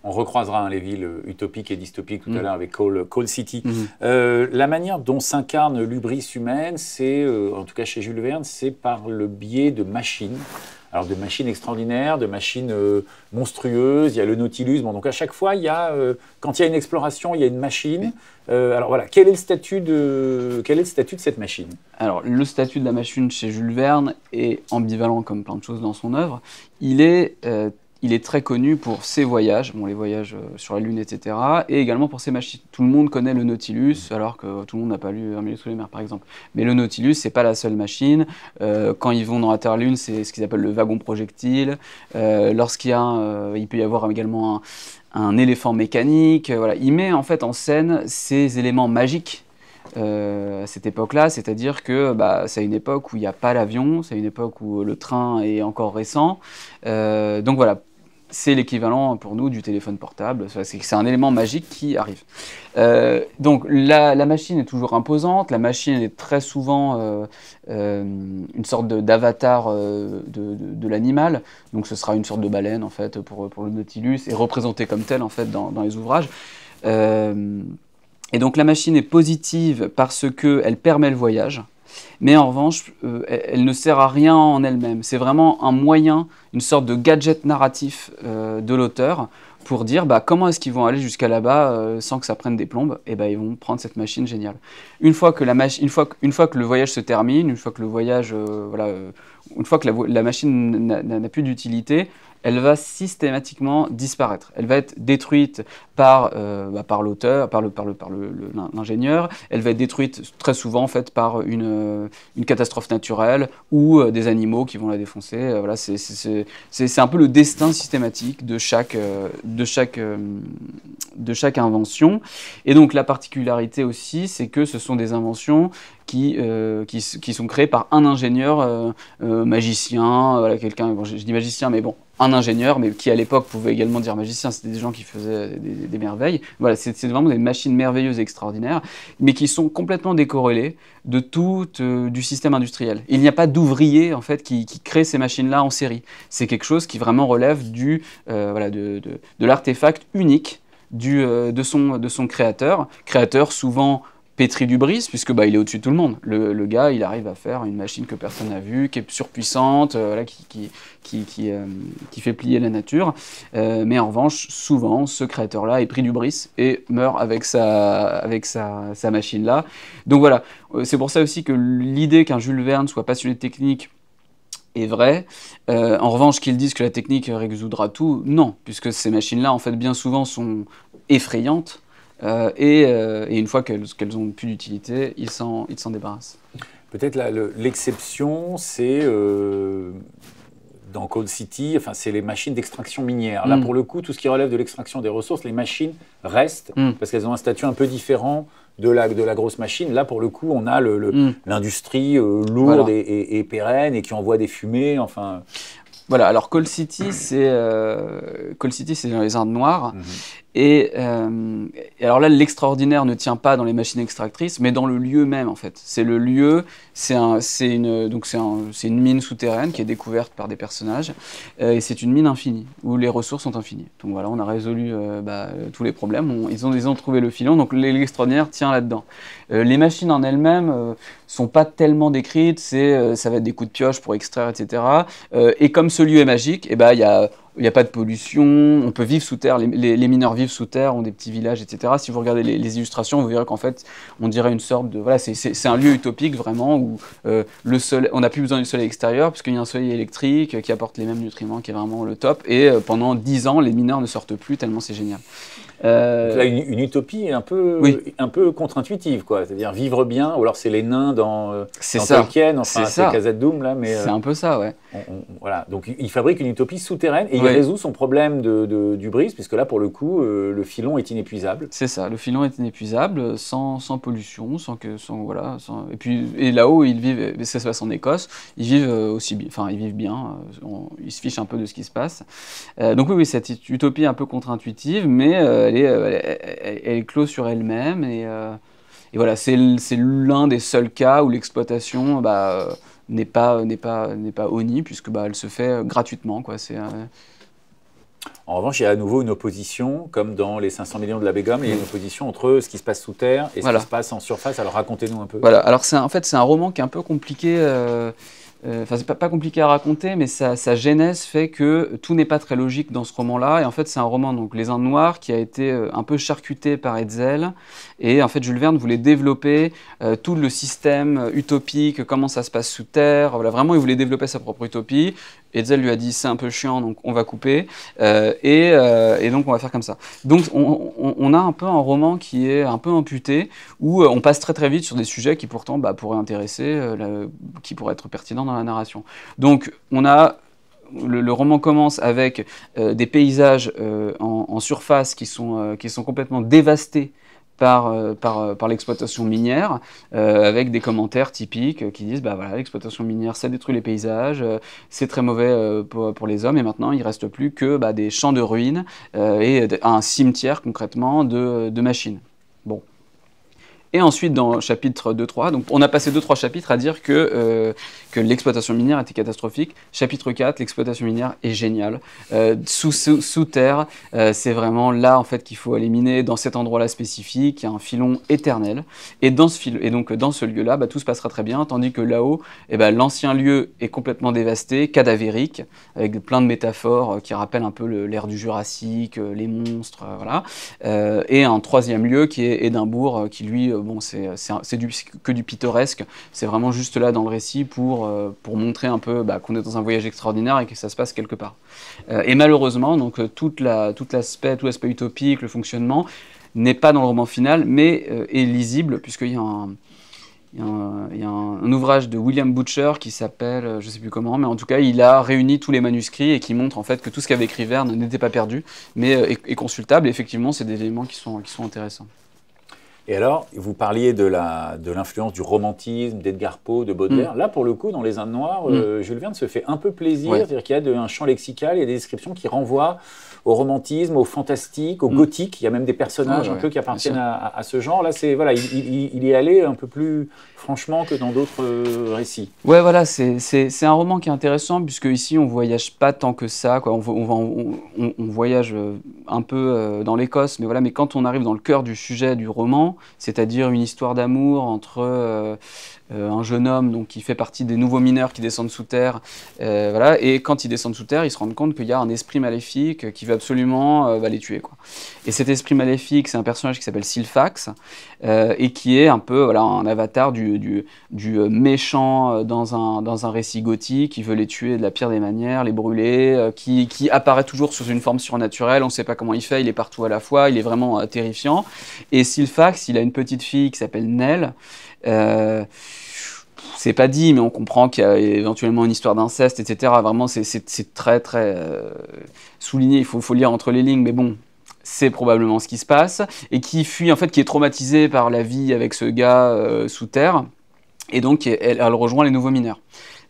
On recroisera les villes utopiques et dystopiques tout à l'heure avec Coal City. La manière dont s'incarne l'hubris humaine, c'est, en tout cas chez Jules Verne, c'est par le biais de machines. Alors de machines extraordinaires, de machines monstrueuses, il y a le Nautilus. Bon, donc à chaque fois, quand il y a une exploration, il y a une machine. Alors voilà, quel est le statut de cette machine? Alors le statut de la machine chez Jules Verne est ambivalent comme plein de choses dans son œuvre. Il est très connu pour ses voyages, les voyages sur la Lune, etc., et également pour ses machines. Tout le monde connaît le Nautilus, alors que tout le monde n'a pas lu Un milieu sous les mers, par exemple. Mais le Nautilus, c'est pas la seule machine. Quand ils vont dans la Terre-Lune, c'est ce qu'ils appellent le wagon projectile. Il peut y avoir également un éléphant mécanique. Il met en fait en scène ces éléments magiques à cette époque-là, c'est-à-dire que c'est une époque où il n'y a pas l'avion, c'est une époque où le train est encore récent. Donc voilà. C'est l'équivalent pour nous du téléphone portable, c'est un élément magique qui arrive. Donc la machine est toujours imposante, la machine est très souvent une sorte d'avatar de l'animal, donc ce sera une sorte de baleine en fait pour le Nautilus, et représentée comme telle en fait dans les ouvrages. Et donc la machine est positive parce qu'elle permet le voyage. Mais en revanche, elle ne sert à rien en elle-même. C'est vraiment un moyen, une sorte de gadget narratif de l'auteur pour dire comment est-ce qu'ils vont aller jusqu'à là-bas sans que ça prenne des plombes. Et ils vont prendre cette machine géniale. Une fois que le voyage se termine, une fois que la machine n'a plus d'utilité, elle va systématiquement disparaître. Elle va être détruite par l'auteur, par l'ingénieur. Elle va être détruite très souvent en fait par une catastrophe naturelle ou des animaux qui vont la défoncer. C'est un peu le destin systématique de chaque invention. Et donc la particularité aussi, c'est que ce sont des inventions qui sont créées par un ingénieur magicien, quelqu'un, je dis magicien, mais bon, un ingénieur, mais qui à l'époque pouvait également dire magicien, c'était des gens qui faisaient des merveilles. Voilà, c'est vraiment des machines merveilleuses et extraordinaires, mais qui sont complètement décorrélées de tout du système industriel. Il n'y a pas d'ouvrier en fait qui crée ces machines-là en série. C'est quelque chose qui vraiment relève de l'artefact unique de son créateur souvent pétri d'hubris, puisque il est au-dessus de tout le monde. Le gars, il arrive à faire une machine que personne n'a vue, qui est surpuissante, qui fait plier la nature. Mais en revanche, souvent, ce créateur-là est pris d'hubris et meurt avec sa machine-là. Donc voilà, c'est pour ça aussi que l'idée qu'un Jules Verne soit passionné de technique est vrai. En revanche, qu'ils disent que la technique résoudra tout, non, puisque ces machines-là, en fait, bien souvent, sont effrayantes. Et une fois qu'elles ont plus d'utilité, ils s'en débarrassent. Peut-être l'exception, c'est dans Coal City, c'est les machines d'extraction minière. Là, pour le coup, tout ce qui relève de l'extraction des ressources, les machines restent parce qu'elles ont un statut un peu différent de la grosse machine. Là, pour le coup, on a l'industrie lourde et pérenne et qui envoie des fumées. Voilà, alors Coal City, c'est dans les Indes noires. Et alors là, l'extraordinaire ne tient pas dans les machines extractrices, mais dans le lieu même, en fait. C'est le lieu, c'est une mine souterraine qui est découverte par des personnages, et c'est une mine infinie, où les ressources sont infinies. Donc voilà, on a résolu tous les problèmes, ils ont trouvé le filon, donc l'extraordinaire tient là-dedans. Les machines en elles-mêmes sont pas tellement décrites, ça va être des coups de pioche pour extraire, etc. Et comme ce lieu est magique, il n'y a pas de pollution, on peut vivre sous terre, les mineurs vivent sous terre, ont des petits villages, etc. Si vous regardez les illustrations, vous verrez qu'en fait, on dirait une sorte de... Voilà, c'est un lieu utopique vraiment où le soleil, on n'a plus besoin du soleil extérieur puisqu'il y a un soleil électrique qui apporte les mêmes nutriments, qui est vraiment le top. Et pendant 10 ans, les mineurs ne sortent plus tellement c'est génial. Donc là, une utopie un peu contre-intuitive, quoi. C'est-à-dire vivre bien, ou alors c'est les nains dans Tolkien, enfin c'est Khazad-dûm là, mais c'est un peu ça, ouais. Voilà, donc il fabrique une utopie souterraine et il résout son problème du brise, puisque là pour le coup le filon est inépuisable. C'est ça, le filon est inépuisable, sans pollution, et là-haut ils vivent, ça se passe en Écosse, ils vivent ils vivent bien, ils se fichent un peu de ce qui se passe. Donc oui, cette utopie un peu contre-intuitive, mais elle est close sur elle-même et voilà, c'est l'un des seuls cas où l'exploitation n'est pas honnie puisque elle se fait gratuitement, quoi. En revanche, il y a à nouveau une opposition, comme dans les 500 millions de la Begum, il y a une opposition entre ce qui se passe sous terre et ce qui se passe en surface. Alors racontez-nous un peu. Voilà, alors en fait c'est un roman qui est un peu compliqué. Enfin, c'est pas compliqué à raconter, mais sa genèse fait que tout n'est pas très logique dans ce roman-là. Et en fait, c'est un roman, donc Les Indes noires, qui a été un peu charcuté par Hetzel. Et en fait, Jules Verne voulait développer tout le système utopique, comment ça se passe sous terre. Voilà, vraiment, il voulait développer sa propre utopie. Hetzel lui a dit c'est un peu chiant, donc on va couper. Et donc on va faire comme ça. Donc on a un peu un roman qui est un peu amputé, où on passe très très vite sur des sujets qui pourtant pourraient intéresser, qui pourraient être pertinents dans la narration. Donc on a... Le roman commence avec des paysages en surface qui sont complètement dévastés par l'exploitation minière, avec des commentaires typiques qui disent voilà, l'exploitation minière ça détruit les paysages, c'est très mauvais pour les hommes, et maintenant il ne reste plus que des champs de ruines et un cimetière concrètement de machines. Bon. Et ensuite, dans le chapitre 2-3, donc on a passé 2-3 chapitres à dire que l'exploitation minière était catastrophique. Chapitre 4, l'exploitation minière est géniale. Sous terre, c'est vraiment là en fait qu'il faut éliminer, dans cet endroit-là spécifique, il y a un filon éternel. Et donc dans ce lieu-là, tout se passera très bien, tandis que là-haut, l'ancien lieu est complètement dévasté, cadavérique, avec plein de métaphores qui rappellent un peu l'ère du Jurassique, les monstres, voilà. Et un troisième lieu qui est Édimbourg, qui lui... c'est que du pittoresque, c'est vraiment juste là dans le récit pour montrer un peu qu'on est dans un voyage extraordinaire et que ça se passe quelque part. Et malheureusement, donc, tout l'aspect utopique, le fonctionnement, n'est pas dans le roman final, mais est lisible, puisqu'il y a un ouvrage de William Butcher qui s'appelle, je ne sais plus comment, mais en tout cas, il a réuni tous les manuscrits et qui montre en fait que tout ce qu'avait écrit Verne n'était pas perdu, mais est consultable. Et effectivement, c'est des éléments qui sont intéressants. Et alors, vous parliez de l'influence du romantisme, d'Edgar Poe, de Baudelaire. Là, pour le coup, dans Les Indes noires, Jules Verne se fait un peu plaisir. C'est-à-dire qu'il y a un champ lexical, il y a des descriptions qui renvoient au romantisme, au fantastique, au gothique. Il y a même des personnages un peu qui appartiennent à ce genre. Là, voilà, il est allé un peu plus franchement que dans d'autres récits. Ouais, voilà, c'est un roman qui est intéressant, puisque ici, on ne voyage pas tant que ça, quoi. On voyage un peu dans l'Écosse, mais voilà, mais quand on arrive dans le cœur du sujet du roman, c'est-à-dire une histoire d'amour entre un jeune homme donc, qui fait partie des nouveaux mineurs qui descendent sous terre, voilà, et quand ils descendent sous terre, ils se rendent compte qu'il y a un esprit maléfique qui veut absolument les tuer, quoi. Et cet esprit maléfique, c'est un personnage qui s'appelle Silfax, et qui est un peu voilà, un avatar du méchant dans un récit gothique, qui veut les tuer de la pire des manières, les brûler, qui apparaît toujours sous une forme surnaturelle, on ne sait pas comment il fait, il est partout à la fois, il est vraiment terrifiant. Et Silfax, il a une petite fille qui s'appelle Nell. C'est pas dit, mais on comprend qu'il y a éventuellement une histoire d'inceste, etc. Vraiment, c'est très, très souligné, il faut lire entre les lignes, mais bon, c'est probablement ce qui se passe. Et qui fuit, en fait, qui est traumatisée par la vie avec ce gars sous terre, et donc elle rejoint les nouveaux mineurs.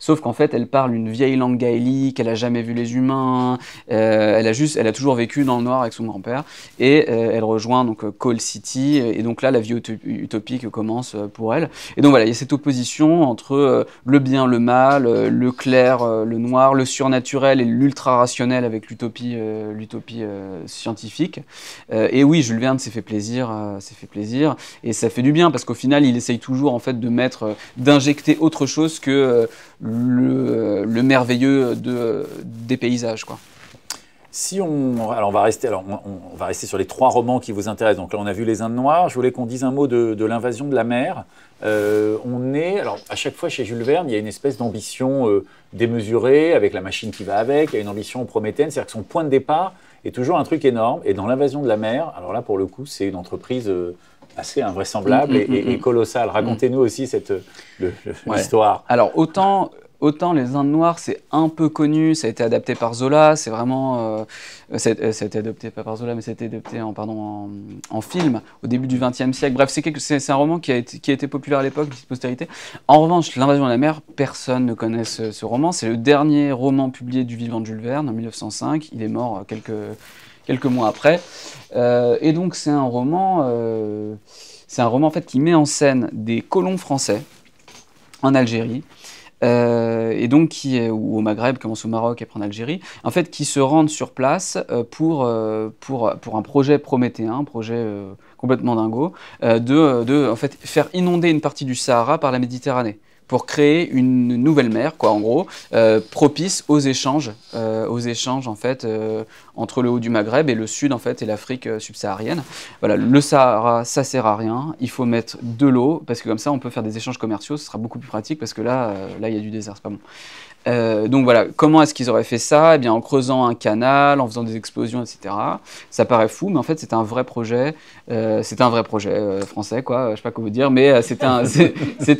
sauf qu'en fait, elle parle une vieille langue gaélique, elle a jamais vu les humains, elle a toujours vécu dans le noir avec son grand-père, et elle rejoint donc Coal City, et donc là, la vie utopique commence pour elle. Et donc voilà, il y a cette opposition entre le bien, le mal, le clair, le noir, le surnaturel et l'ultra-rationnel avec l'utopie scientifique. Et oui, Jules Verne s'est fait plaisir, et ça fait du bien parce qu'au final, il essaye toujours en fait d'injecter autre chose que le merveilleux des paysages, quoi. Alors on va rester sur les 3 romans qui vous intéressent. Donc là, on a vu Les Indes noires. Je voulais qu'on dise un mot de l'invasion de la mer. Alors à chaque fois chez Jules Verne, il y a une espèce d'ambition démesurée avec la machine qui va avec. Il y a une ambition prométhéenne, c'est-à-dire que son point de départ est toujours un truc énorme. Et dans l'invasion de la mer, alors là pour le coup, c'est une entreprise assez invraisemblable et colossale. Racontez-nous aussi l'histoire. Alors autant Les Indes noires, c'est un peu connu, ça a été adapté par Zola, c'est vraiment... ça a été adapté pas par Zola, mais ça a été adapté en film au début du XXe siècle. Bref, c'est un roman qui a été populaire à l'époque, de postérité. En revanche, L'Invasion de la mer, personne ne connaît ce roman. C'est le dernier roman publié du vivant de Jules Verne, en 1905. Il est mort quelques mois après. Et donc, c'est un roman en fait, qui met en scène des colons français en Algérie, et donc ou au Maghreb, commence au Maroc et après en Algérie, en fait, qui se rendent sur place pour un projet prométhéen, un projet complètement dingo, de en fait, faire inonder une partie du Sahara par la Méditerranée, pour créer une nouvelle mer, quoi, en gros, propice aux échanges en fait, entre le haut du Maghreb et le sud en fait, et l'Afrique subsaharienne. Voilà, le Sahara, ça sert à rien. Il faut mettre de l'eau parce que comme ça, on peut faire des échanges commerciaux. Ce sera beaucoup plus pratique parce que là, il y a du désert, c'est pas bon. Donc voilà, comment est-ce qu'ils auraient fait ça? Eh bien, en creusant un canal, en faisant des explosions, etc. Ça paraît fou, mais en fait, c'était un vrai projet. Français, quoi. Je sais pas comment vous dire, mais c'était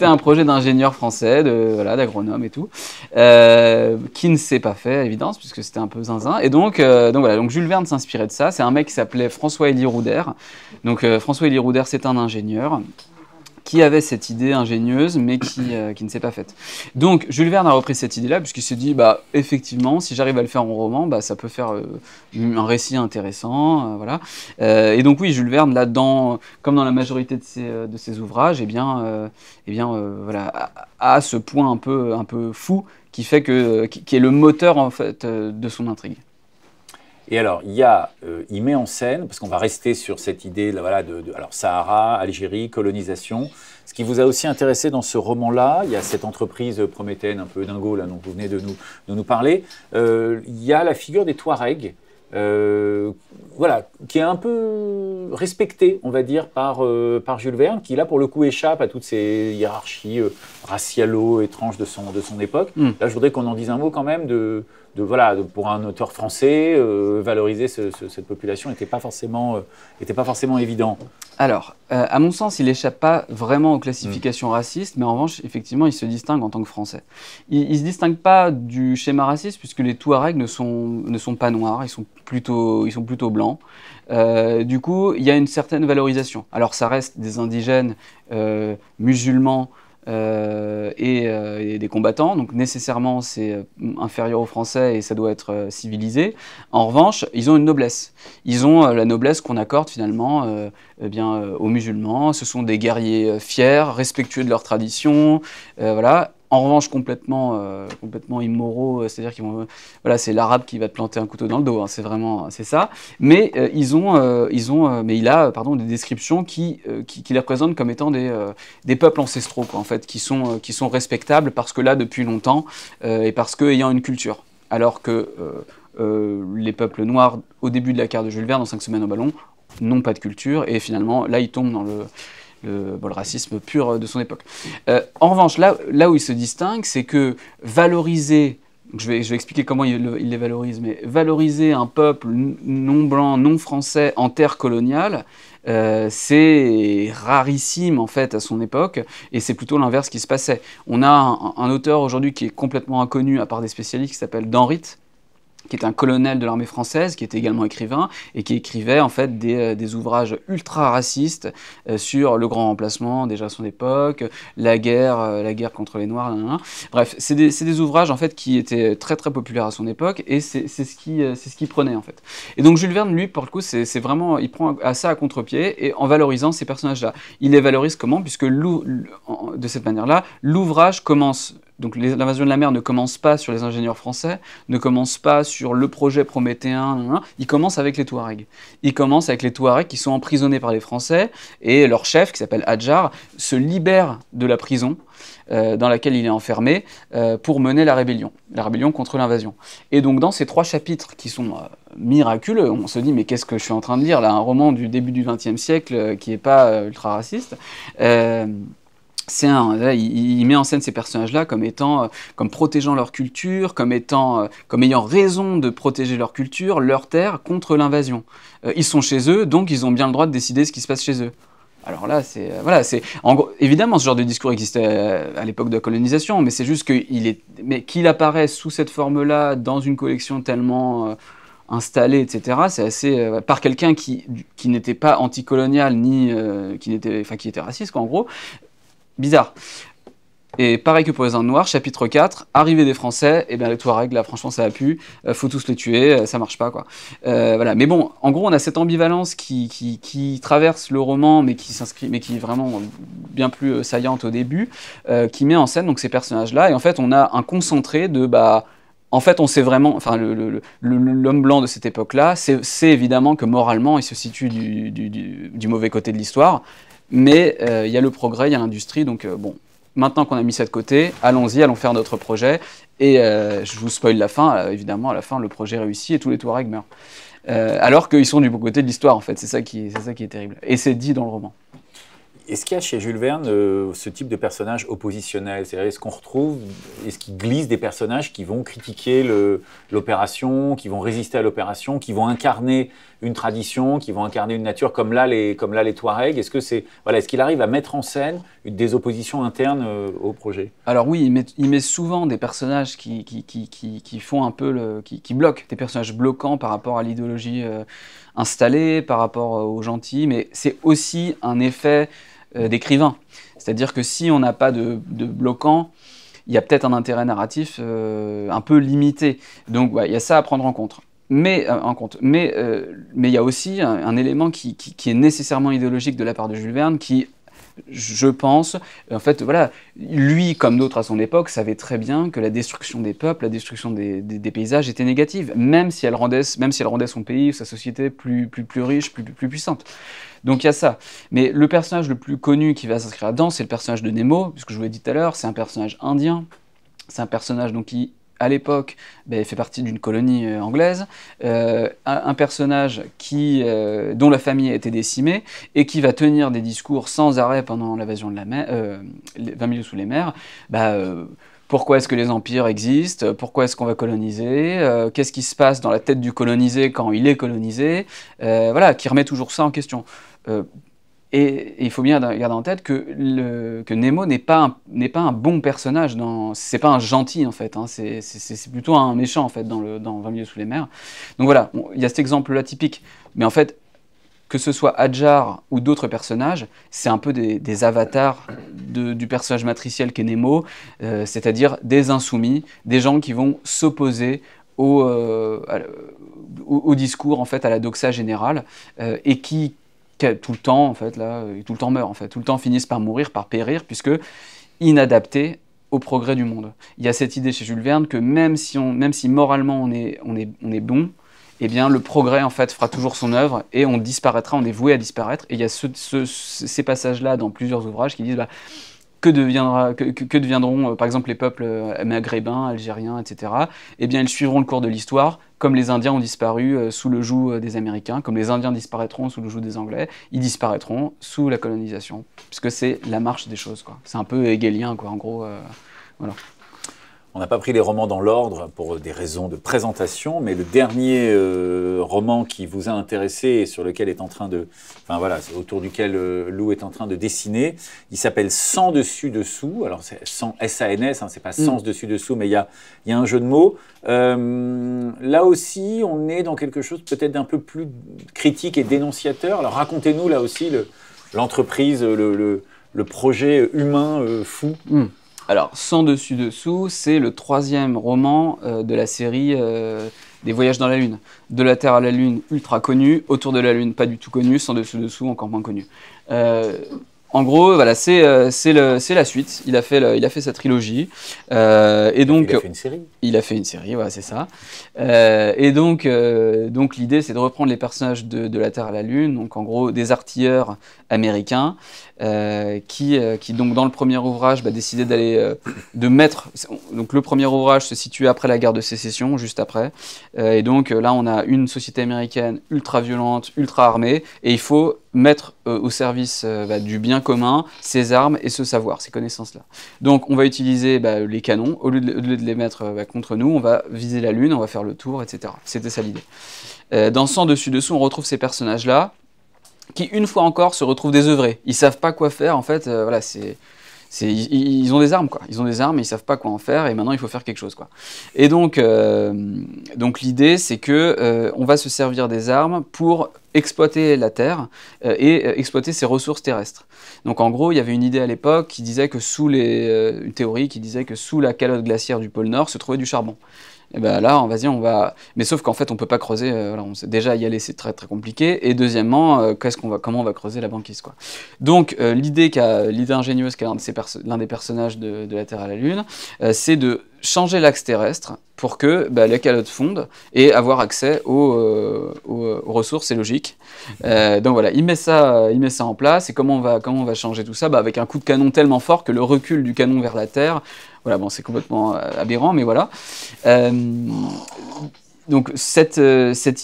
un projet d'ingénieur français, d'agronome et tout, qui ne s'est pas fait, à l'évidence, puisque c'était un peu zinzin. Et donc voilà, donc Jules Verne s'inspirait de ça. C'est un mec qui s'appelait François-Élie Rouder. Donc François-Élie Rouder, c'est un ingénieur qui avait cette idée ingénieuse, mais qui ne s'est pas faite. Donc, Jules Verne a repris cette idée-là, puisqu'il s'est dit, effectivement, si j'arrive à le faire en roman, ça peut faire un récit intéressant, voilà. Et donc, oui, Jules Verne, là-dedans, comme dans la majorité de ses ouvrages, voilà, a ce point un peu fou qui fait qui est le moteur, en fait, de son intrigue. Et alors, il met en scène, parce qu'on va rester sur cette idée voilà, alors Sahara, Algérie, colonisation. Ce qui vous a aussi intéressé dans ce roman-là, il y a cette entreprise prométhéenne un peu dingo là, dont vous venez de nous parler. Il y a la figure des Touaregs, voilà, qui est un peu respectée, on va dire, par Jules Verne, qui là, pour le coup, échappe à toutes ces hiérarchies racialo étranges de son époque. Là, je voudrais qu'on en dise un mot quand même pour un auteur français, valoriser cette population n'était pas forcément évident. Alors, à mon sens, il n'échappe pas vraiment aux classifications racistes, mais en revanche, effectivement, il se distingue en tant que Français. Il ne se distingue pas du schéma raciste, puisque les Touaregs ne sont pas noirs, ils sont plutôt blancs. Du coup, il y a une certaine valorisation. Alors, ça reste des indigènes musulmans, et des combattants, donc nécessairement c'est inférieur aux Français et ça doit être civilisé. En revanche, ils ont une noblesse. Ils ont la noblesse qu'on accorde finalement aux musulmans. Ce sont des guerriers fiers, respectueux de leurs traditions, voilà. En revanche, complètement immoraux, c'est-à-dire qu'ils vont, voilà, c'est l'arabe qui va te planter un couteau dans le dos, hein, c'est ça. Mais mais il a, des descriptions qui les représentent comme étant des peuples ancestraux, quoi, en fait, qui sont respectables parce que là depuis longtemps et parce qu'ayant une culture. Alors que les peuples noirs, au début de la carrière de Jules Verne, dans 5 semaines au ballon, n'ont pas de culture et finalement là ils tombent dans le racisme pur de son époque. En revanche, là où il se distingue, c'est que valoriser, je vais expliquer comment il les valorise, mais valoriser un peuple non blanc, non français en terre coloniale, c'est rarissime en fait à son époque, et c'est plutôt l'inverse qui se passait. On a un auteur aujourd'hui qui est complètement inconnu à part des spécialistes qui s'appelle Dan Ritt, qui était un colonel de l'armée française, qui était également écrivain, et qui écrivait en fait des ouvrages ultra racistes sur le grand remplacement déjà à son époque, la guerre contre les Noirs, bref, c'est des ouvrages en fait qui étaient très très populaires à son époque, et c'est ce qui prenait en fait. Et donc Jules Verne, lui, pour le coup, c'est vraiment, il prend ça à contre-pied, et en valorisant ces personnages-là. Il les valorise comment? Puisque de cette manière-là, l'ouvrage commence. Donc l'invasion de la mer ne commence pas sur les ingénieurs français, ne commence pas sur le projet prométhéen, il commence avec les Touaregs. Il commence avec les Touaregs qui sont emprisonnés par les Français, et leur chef, qui s'appelle Hadjar, se libère de la prison dans laquelle il est enfermé pour mener la rébellion contre l'invasion. Et donc dans ces 3 chapitres qui sont miraculeux, on se dit mais qu'est-ce que je suis en train de lire là, un roman du début du XXe siècle qui n'est pas ultra raciste. Là, il met en scène ces personnages-là comme protégeant leur culture, comme ayant raison de protéger leur culture, leur terre, contre l'invasion. Ils sont chez eux, donc ils ont bien le droit de décider ce qui se passe chez eux. Alors là, évidemment, ce genre de discours existait à l'époque de la colonisation, mais c'est juste qu'il apparaisse sous cette forme-là, dans une collection tellement installée, etc., c'est assez... par quelqu'un qui n'était pas anticolonial, ni qui était raciste, quoi, en gros. Bizarre. Et pareil que pour les Indes noires, chapitre 4, arrivée des Français, et bien les Touaregs, là franchement ça a pu, faut tous les tuer, ça marche pas quoi. Voilà. Mais bon, en gros on a cette ambivalence qui traverse le roman, mais qui est vraiment bien plus saillante au début, qui met en scène donc ces personnages-là, et en fait on a un concentré de en fait, on sait vraiment, enfin, l'homme blanc de cette époque-là, c'est évidemment que moralement, il se situe du mauvais côté de l'histoire, mais il y a le progrès, il y a l'industrie, donc bon, maintenant qu'on a mis ça de côté, allons-y, allons faire notre projet, et je vous spoil la fin, évidemment, à la fin, le projet réussit et tous les Touaregs meurent. Alors qu'ils sont du bon côté de l'histoire, en fait, c'est ça qui est terrible, et c'est dit dans le roman. Est-ce qu'il y a chez Jules Verne ce type de personnage oppositionnel? C'est-à-dire, est-ce qu'il glisse des personnages qui vont critiquer l'opération, qui vont résister à l'opération, qui vont incarner une tradition, qui vont incarner une nature comme là les Touaregs? Est-ce qu'il arrive à mettre en scène des oppositions internes au projet? Alors oui, il met souvent des personnages qui font un peu qui bloquent, des personnages bloquants par rapport à l'idéologie installée, par rapport aux gentils, mais c'est aussi un effet d'écrivain. C'est-à-dire que si on n'a pas de bloquant, il y a peut-être un intérêt narratif un peu limité. Donc ouais, il y a ça à prendre en compte. Mais il y a aussi un élément qui est nécessairement idéologique de la part de Jules Verne, qui, je pense, en fait, voilà, lui, comme d'autres à son époque, savait très bien que la destruction des peuples, la destruction des paysages était négative, même si elle rendait son pays, sa société plus riche, plus puissante. Donc il y a ça. Mais le personnage le plus connu qui va s'inscrire là-dedans, c'est le personnage de Nemo, puisque je vous l'ai dit tout à l'heure, c'est un personnage indien, c'est un personnage donc, qui, à l'époque, fait partie d'une colonie anglaise, un personnage dont la famille a été décimée, et qui va tenir des discours sans arrêt pendant l'invasion de la mer, 20 milieux sous les mers, pourquoi est-ce que les empires existent? Pourquoi est-ce qu'on va coloniser? Qu'est-ce qui se passe dans la tête du colonisé quand il est colonisé? Voilà, qui remet toujours ça en question. Et il faut bien garder en tête que Nemo n'est pas un bon personnage, c'est pas un gentil en fait, hein, c'est plutôt un méchant en fait dans 20 milieux sous les mers. Donc voilà, il y a cet exemple-là typique, mais en fait, que ce soit Hadjar ou d'autres personnages, c'est un peu des avatars du personnage matriciel qu'est Nemo, c'est-à-dire des insoumis, des gens qui vont s'opposer au discours, en fait, à la doxa générale, et qui tout le temps, en fait, tout le temps meurent, en fait, tout le temps finissent par mourir, par périr, puisque inadaptés au progrès du monde. Il y a cette idée chez Jules Verne que même si moralement on est bon, eh bien le progrès en fait fera toujours son œuvre et on disparaîtra, on est voué à disparaître. Et il y a ces passages-là dans plusieurs ouvrages qui disent que deviendront par exemple les peuples maghrébins, algériens, etc. Eh bien ils suivront le cours de l'histoire, comme les Indiens ont disparu sous le joug des Américains, comme les Indiens disparaîtront sous le joug des Anglais, ils disparaîtront sous la colonisation, puisque c'est la marche des choses, quoi. C'est un peu hegelien, quoi, en gros. Voilà. On n'a pas pris les romans dans l'ordre pour des raisons de présentation, mais le dernier roman qui vous a intéressé et sur lequel est en train de, enfin voilà, autour duquel Lou est en train de dessiner, il s'appelle Sans dessus dessous. Alors c'est sans S-A-N-S, hein, c'est pas Sans dessus dessous, mais il y a un jeu de mots. Là aussi, on est dans quelque chose peut-être d'un peu plus critique et dénonciateur. Alors racontez-nous là aussi l'entreprise, le projet humain fou. Alors, Sans dessus dessous, c'est le 3e roman de la série des Voyages dans la Lune. De la Terre à la Lune, ultra connu. Autour de la Lune, pas du tout connu. Sans dessus dessous, encore moins connu. En gros, voilà, c'est la suite. Il a fait sa trilogie. Et donc, il a fait une série. Il a fait une série, voilà, c'est ça. Et donc l'idée, c'est de reprendre les personnages de la Terre à la Lune. Donc, en gros, des artilleurs américains qui donc, dans le premier ouvrage, décidaient de mettre... Donc, le premier ouvrage se situe après la guerre de sécession, juste après. Et donc, là, on a une société américaine ultra violente, ultra armée. Et il faut mettre au service du bien commun ses armes et ce savoir, ces connaissances-là. Donc on va utiliser les canons, au lieu de les mettre contre nous, on va viser la Lune, on va faire le tour, etc. C'était ça l'idée. Dans Sans dessus dessous, on retrouve ces personnages-là, qui une fois encore se retrouvent désœuvrés. Ils savent pas quoi faire, en fait, voilà, ils ont des armes, quoi. Ils ont des armes, mais ils savent pas quoi en faire, et maintenant il faut faire quelque chose, quoi. Et donc l'idée, c'est que on va se servir des armes pour exploiter la Terre et exploiter ses ressources terrestres. Donc en gros, il y avait une idée à l'époque qui disait que une théorie qui disait que sous la calotte glaciaire du pôle Nord se trouvait du charbon. Et ben là, on va... Mais sauf qu'en fait, on peut pas creuser. Voilà, on sait déjà y aller, c'est très très compliqué. Et deuxièmement, comment on va creuser la banquise, quoi. Donc l'idée ingénieuse qu'a l'un des personnages de la Terre à la Lune, c'est de changer l'axe terrestre pour que la calotte fonde et avoir accès aux ressources, c'est logique. Donc voilà, il met ça en place. Et comment on va changer tout ça, avec un coup de canon tellement fort que le recul du canon vers la Terre, voilà, bon, c'est complètement aberrant, mais voilà. Donc cette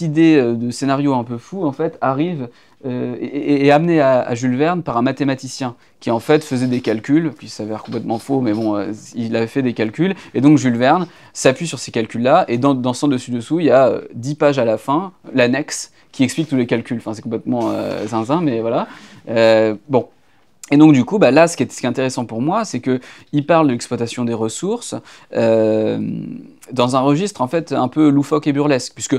idée de scénario un peu fou, en fait, arrive et est amenée à Jules Verne par un mathématicien qui, en fait, faisait des calculs, qui s'avère complètement faux, mais bon, il avait fait des calculs, et donc Jules Verne s'appuie sur ces calculs-là, et dans Sans dessus-dessous, il y a 10 pages à la fin, l'annexe, qui explique tous les calculs. Enfin, c'est complètement zinzin, mais voilà. Bon. Et donc du coup, là, ce qui est intéressant pour moi, c'est qu'il parle de l'exploitation des ressources dans un registre en fait un peu loufoque et burlesque, puisque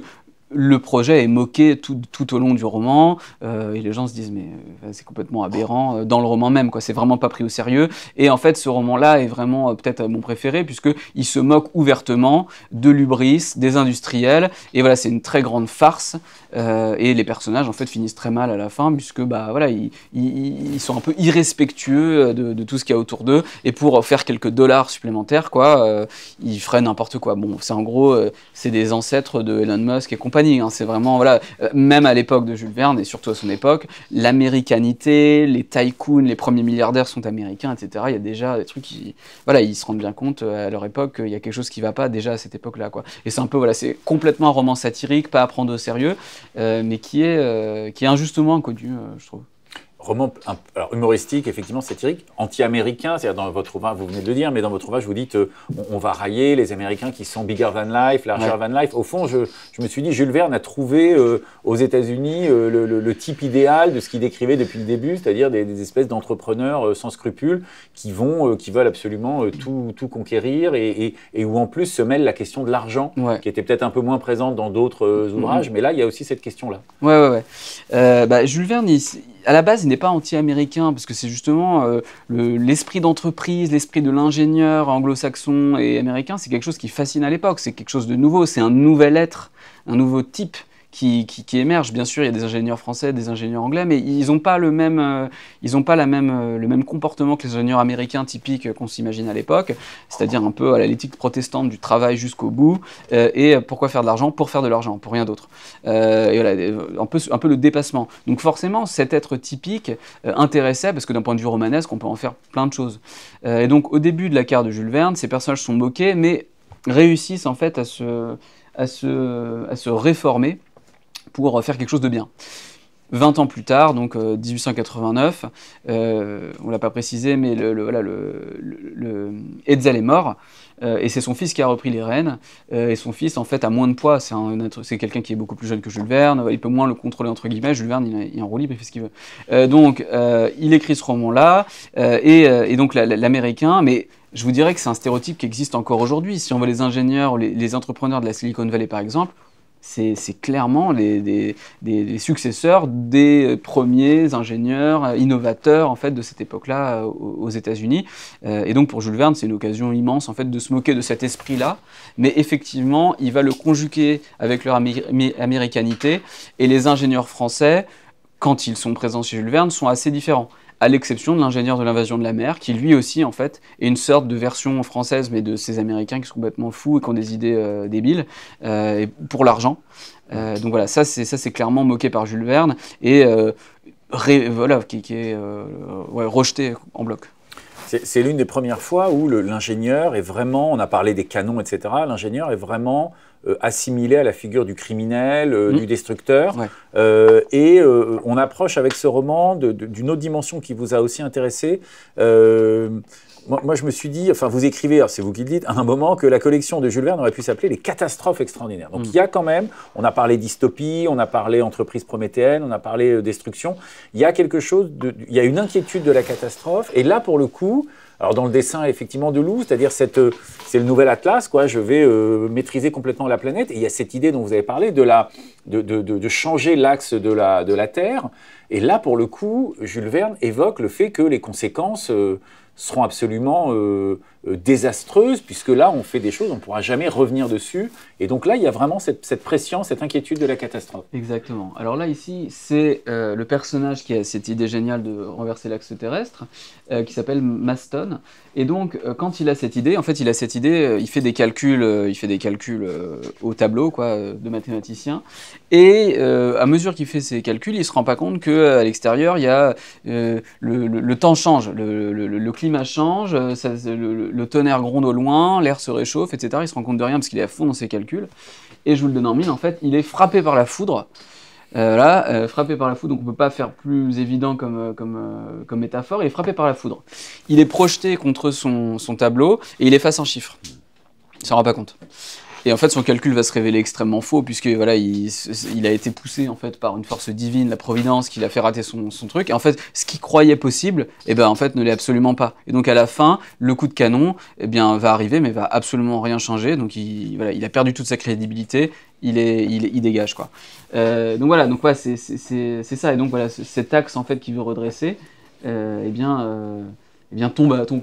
le projet est moqué tout au long du roman, et les gens se disent mais c'est complètement aberrant dans le roman même, quoi. C'est vraiment pas pris au sérieux. Et en fait, ce roman-là est vraiment peut-être mon préféré, puisqu'il se moque ouvertement de l'hubris, des industriels, et voilà, c'est une très grande farce. Et les personnages en fait finissent très mal à la fin, puisque voilà, ils sont un peu irrespectueux de tout ce qu'il y a autour d'eux, et pour faire quelques dollars supplémentaires, quoi, ils feraient n'importe quoi. Bon, c'est en gros, c'est des ancêtres de Elon Musk et compagnie. Hein. C'est vraiment, voilà, même à l'époque de Jules Verne, et surtout à son époque, l'américanité, les tycoons, les premiers milliardaires sont américains, etc. Il y a déjà des trucs qui, voilà, ils se rendent bien compte à leur époque qu'il y a quelque chose qui ne va pas déjà à cette époque-là, quoi. Et c'est un peu, voilà, c'est complètement un roman satirique, pas à prendre au sérieux, mais qui est injustement inconnu, je trouve. Roman alors humoristique, effectivement satirique, anti-américain, c'est-à-dire dans votre ouvrage, vous venez de le dire, mais dans votre ouvrage, vous dites on va railler les Américains qui sont bigger than life, larger than life. Au fond, je me suis dit, Jules Verne a trouvé aux États-Unis le type idéal de ce qu'il décrivait depuis le début, c'est-à-dire des espèces d'entrepreneurs sans scrupules qui veulent absolument tout conquérir et où en plus se mêle la question de l'argent, qui était peut-être un peu moins présente dans d'autres ouvrages, mais là, il y a aussi cette question-là. Ouais. Jules Verne, à la base, il n'est pas anti-américain, parce que c'est justement l'esprit d'entreprise, l'esprit de l'ingénieur anglo-saxon et américain, c'est quelque chose qui fascine à l'époque, c'est quelque chose de nouveau, c'est un nouvel être, un nouveau type qui émerge. Bien sûr, il y a des ingénieurs français, des ingénieurs anglais, mais ils n'ont pas le même comportement que les ingénieurs américains typiques qu'on s'imagine à l'époque, c'est-à-dire un peu à l'éthique protestante du travail jusqu'au bout, et pourquoi faire de l'argent? Pour faire de l'argent, pour rien d'autre. Et voilà, un peu le dépassement. Donc forcément, cet être typique intéressait, parce que d'un point de vue romanesque, on peut en faire plein de choses. Et donc au début de la carrière de Jules Verne, ces personnages sont moqués, mais réussissent en fait à se réformer pour faire quelque chose de bien. 20 ans plus tard, donc 1889, on ne l'a pas précisé, mais Hetzel est mort, et c'est son fils qui a repris les rênes, et son fils en fait a moins de poids, c'est quelqu'un qui est beaucoup plus jeune que Jules Verne, il peut moins le contrôler entre guillemets, Jules Verne il est en roue libre, il fait ce qu'il veut. Donc il écrit ce roman-là, et donc l'américain, mais je vous dirais que c'est un stéréotype qui existe encore aujourd'hui. Si on voit les ingénieurs, les entrepreneurs de la Silicon Valley par exemple, c'est clairement les successeurs des premiers ingénieurs, innovateurs en fait, de cette époque-là aux États-Unis. Et donc pour Jules Verne, c'est une occasion immense en fait, de se moquer de cet esprit-là. Mais effectivement, il va le conjuguer avec leur américanité. Et les ingénieurs français, quand ils sont présents chez Jules Verne, sont assez différents, à l'exception de l'ingénieur de l'invasion de la mer, qui lui aussi, en fait, est une sorte de version française, mais de ces Américains qui sont complètement fous et qui ont des idées débiles, et pour l'argent. Donc voilà, ça c'est clairement moqué par Jules Verne, et voilà, qui est rejeté en bloc. C'est l'une des premières fois où l'ingénieur est vraiment, on a parlé des canons, etc., l'ingénieur est vraiment assimilé à la figure du criminel, du destructeur. Ouais. Et on approche avec ce roman d'une autre dimension qui vous a aussi intéressé. Moi, je me suis dit, enfin, vous écrivez, c'est vous qui le dites, à un moment que la collection de Jules Verne aurait pu s'appeler Les Catastrophes extraordinaires. Donc, il y a quand même, on a parlé dystopie, on a parlé entreprise prométhéenne, on a parlé destruction. Il y a quelque chose, il y a une inquiétude de la catastrophe. Et là, pour le coup, alors dans le dessin, effectivement, de Lou, c'est-à-dire c'est le nouvel Atlas, quoi. Je vais maîtriser complètement la planète. Et il y a cette idée dont vous avez parlé de changer l'axe de la Terre. Et là, pour le coup, Jules Verne évoque le fait que les conséquences seront absolument désastreuses, puisque là, on fait des choses, on ne pourra jamais revenir dessus. Et donc là, il y a vraiment cette pression, cette inquiétude de la catastrophe. Exactement. Alors là, ici, c'est le personnage qui a cette idée géniale de renverser l'axe terrestre, qui s'appelle Maston. Et donc, quand il a cette idée, en fait, il fait des calculs, au tableau, quoi, de mathématicien. Et à mesure qu'il fait ses calculs, il ne se rend pas compte qu'à l'extérieur, il y a le temps change, le climat change, le tonnerre gronde au loin, l'air se réchauffe, etc. Il se rend compte de rien parce qu'il est à fond dans ses calculs. Et je vous le donne en mille, en fait, il est frappé par la foudre. Frappé par la foudre, donc on ne peut pas faire plus évident comme métaphore. Il est frappé par la foudre. Il est projeté contre son tableau et il efface un chiffre. Il ne s'en rend pas compte. Et en fait, son calcul va se révéler extrêmement faux, puisque voilà, il a été poussé en fait par une force divine, la providence, qui l'a fait rater son truc. Et en fait, ce qu'il croyait possible, eh ben en fait, ne l'est absolument pas. Et donc à la fin, le coup de canon, eh bien, va arriver, mais va absolument rien changer. Donc il a perdu toute sa crédibilité. Il dégage, quoi. Donc voilà, ouais, c'est ça. Et donc voilà, cet axe en fait qu'il veut redresser, tombe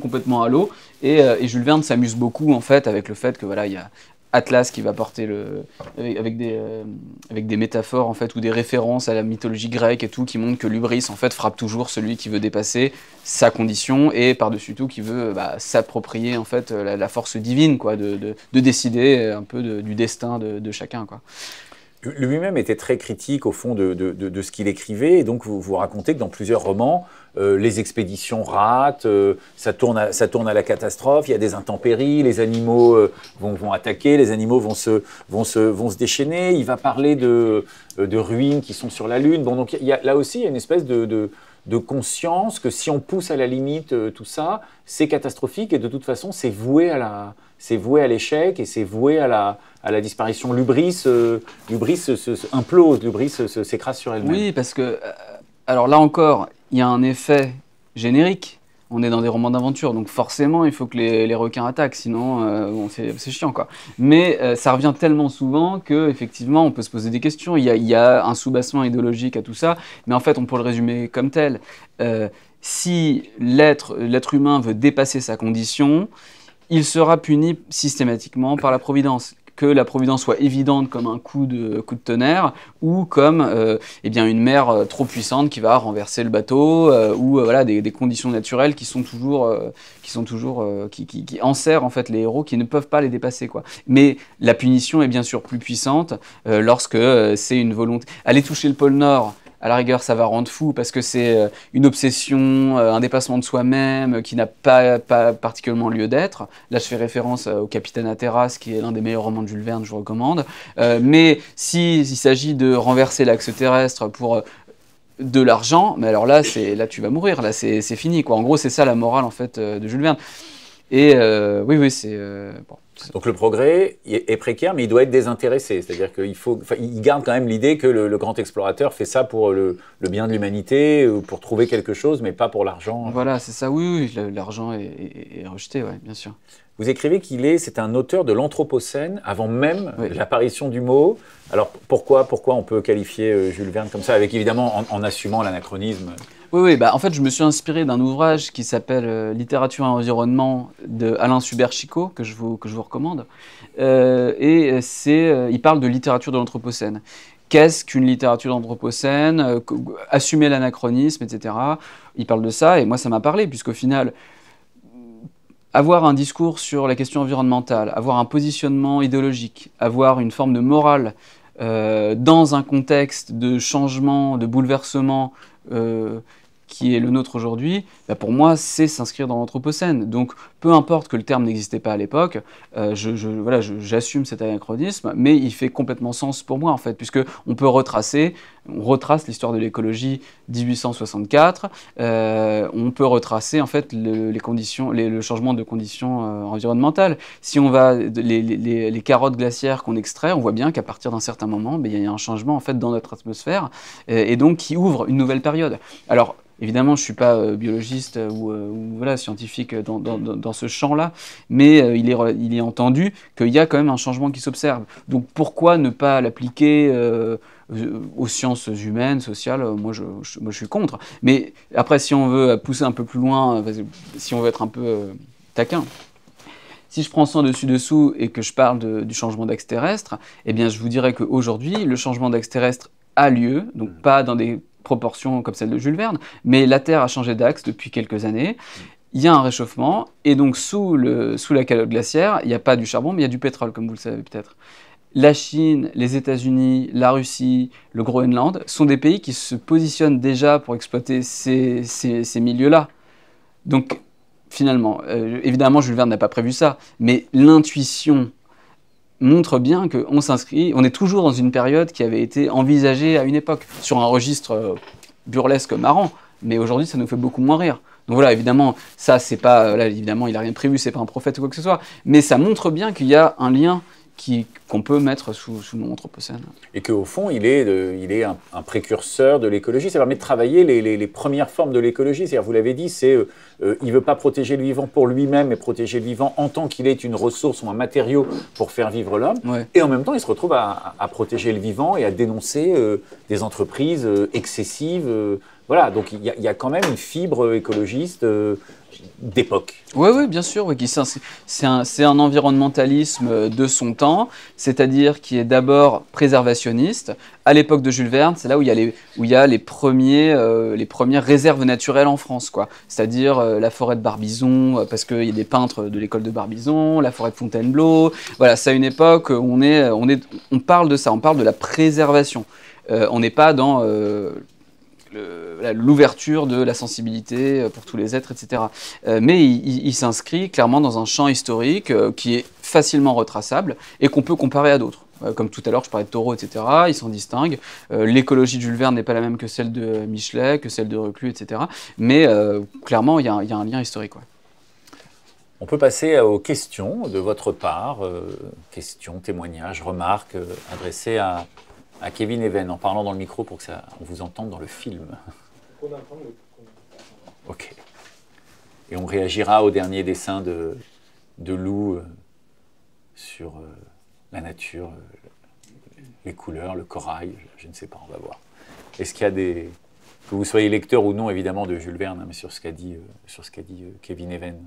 complètement à l'eau. Et Jules Verne s'amuse beaucoup en fait avec le fait que voilà, il y a Atlas qui va porter avec des métaphores en fait ou des références à la mythologie grecque et tout, qui montrent que l'hubris en fait frappe toujours celui qui veut dépasser sa condition et par-dessus tout qui veut s'approprier en fait la force divine, quoi, de décider un peu du destin de chacun, quoi. Lui-même était très critique au fond de ce qu'il écrivait, et donc vous racontez que dans plusieurs romans, les expéditions ratent, ça tourne à la catastrophe, il y a des intempéries, les animaux vont attaquer, les animaux vont se déchaîner, il va parler de ruines qui sont sur la Lune. Bon, donc là aussi, il y a une espèce de conscience que si on pousse à la limite tout ça, c'est catastrophique, et de toute façon, c'est voué à l'échec, et c'est voué à la disparition. L'hubris implose, l'hubris s'écrase sur elle-même. Oui, parce que, alors là encore, il y a un effet générique. On est dans des romans d'aventure, donc forcément, il faut que les requins attaquent, sinon c'est chiant, quoi. Mais ça revient tellement souvent qu'effectivement, on peut se poser des questions. Il y a un soubassement idéologique à tout ça, mais en fait, on peut le résumer comme tel. Si l'être humain veut dépasser sa condition, il sera puni systématiquement par la Providence. Que la Providence soit évidente comme un coup de tonnerre, ou comme une mer trop puissante qui va renverser le bateau, ou voilà, des conditions naturelles qui enserrent en fait les héros, qui ne peuvent pas les dépasser, quoi. Mais la punition est bien sûr plus puissante lorsque c'est une volonté. Aller toucher le pôle Nord, à la rigueur, ça va rendre fou parce que c'est une obsession, un dépassement de soi-même qui n'a pas particulièrement lieu d'être. Là, je fais référence au Capitaine Hatteras, qui est l'un des meilleurs romans de Jules Verne, je vous recommande. Mais s'il s'agit de renverser l'axe terrestre pour de l'argent, mais alors là, là tu vas mourir, là c'est fini, quoi. En gros, c'est ça la morale, en fait, de Jules Verne. Et oui, c'est... bon. Donc le progrès est précaire, mais il doit être désintéressé. C'est-à-dire qu'il garde quand même l'idée que le grand explorateur fait ça pour le bien de l'humanité, pour trouver quelque chose, mais pas pour l'argent. Voilà, c'est ça, oui, l'argent est rejeté, ouais, bien sûr. Vous écrivez c'est un auteur de l'Anthropocène, avant même l'apparition du mot. Alors pourquoi on peut qualifier Jules Verne comme ça, avec évidemment en assumant l'anachronisme? Oui, bah, en fait, je me suis inspiré d'un ouvrage qui s'appelle Littérature et environnement de Alain Suber-Chicot, que je vous recommande. Il parle de littérature de l'Anthropocène. Qu'est-ce qu'une littérature d'Anthropocène, assumer l'anachronisme, etc. Il parle de ça, et moi, ça m'a parlé, puisqu'au final, avoir un discours sur la question environnementale, avoir un positionnement idéologique, avoir une forme de morale dans un contexte de changement, de bouleversement, qui est le nôtre aujourd'hui, bah pour moi, c'est s'inscrire dans l'Anthropocène. Donc, peu importe que le terme n'existait pas à l'époque, voilà, j'assume cet anachronisme, mais il fait complètement sens pour moi, en fait, puisque on retrace l'histoire de l'écologie 1864, on peut retracer, en fait, le changement de conditions environnementales. Si on va, les carottes glaciaires qu'on extrait, on voit bien qu'à partir d'un certain moment, il y a un changement, en fait, dans notre atmosphère, et donc qui ouvre une nouvelle période. Alors, évidemment, je ne suis pas biologiste ou voilà, scientifique dans ce champ-là, mais il est entendu qu'il y a quand même un changement qui s'observe. Donc pourquoi ne pas l'appliquer aux sciences humaines, sociales? Moi, je suis contre. Mais après, si on veut pousser un peu plus loin, si on veut être un peu taquin, si je prends sans dessus-dessous et que je parle du changement d'axe terrestre, eh bien, je vous dirais qu'aujourd'hui, le changement d'axe terrestre a lieu, donc pas dans des proportions comme celle de Jules Verne, mais la Terre a changé d'axe depuis quelques années. Il y a un réchauffement, et donc sous la calotte glaciaire, il n'y a pas du charbon, mais il y a du pétrole, comme vous le savez peut-être. La Chine, les États-Unis, la Russie, le Groenland sont des pays qui se positionnent déjà pour exploiter ces milieux-là. Donc, finalement, évidemment, Jules Verne n'a pas prévu ça, mais l'intuition montre bien qu'on s'inscrit, on est toujours dans une période qui avait été envisagée à une époque, sur un registre burlesque marrant, mais aujourd'hui ça nous fait beaucoup moins rire. Donc voilà, évidemment, ça c'est pas, là évidemment il n'a rien prévu, c'est pas un prophète ou quoi que ce soit, mais ça montre bien qu'il y a un lien qu'on peut mettre sous le nom Anthropocène. Et qu'au fond, il est un précurseur de l'écologie. Ça permet de travailler les premières formes de l'écologie. C'est-à-dire, vous l'avez dit, il ne veut pas protéger le vivant pour lui-même, mais protéger le vivant en tant qu'il est une ressource ou un matériau pour faire vivre l'homme. Ouais. Et en même temps, il se retrouve à protéger le vivant et à dénoncer des entreprises excessives. Voilà, donc il y a quand même une fibre écologiste d'époque. Oui, bien sûr. Oui, c'est un environnementalisme de son temps, c'est-à-dire qui est d'abord préservationniste. À l'époque de Jules Verne, c'est là où il y a les premières réserves naturelles en France, quoi. C'est-à-dire la forêt de Barbizon, parce qu'il y a des peintres de l'école de Barbizon, la forêt de Fontainebleau. Voilà, c'est à une époque où on parle de ça, on parle de la préservation. On n'est pas dans l'ouverture de la sensibilité pour tous les êtres, etc. Mais il s'inscrit clairement dans un champ historique qui est facilement retraçable et qu'on peut comparer à d'autres. Comme tout à l'heure, je parlais de Thoreau, etc. Ils s'en distinguent. L'écologie de Jules Verne n'est pas la même que celle de Michelet, que celle de Reclus, etc. Mais clairement, il y a un lien historique. Ouais. On peut passer aux questions de votre part, questions, témoignages, remarques adressées à Kevin Even, en parlant dans le micro pour on vous entende dans le film. Ok. Et on réagira au dernier dessin de Lou sur la nature, les couleurs, le corail, je ne sais pas, on va voir. Est-ce qu'il y a que vous soyez lecteur ou non, évidemment, de Jules Verne, mais sur ce qu'a dit Kevin Even.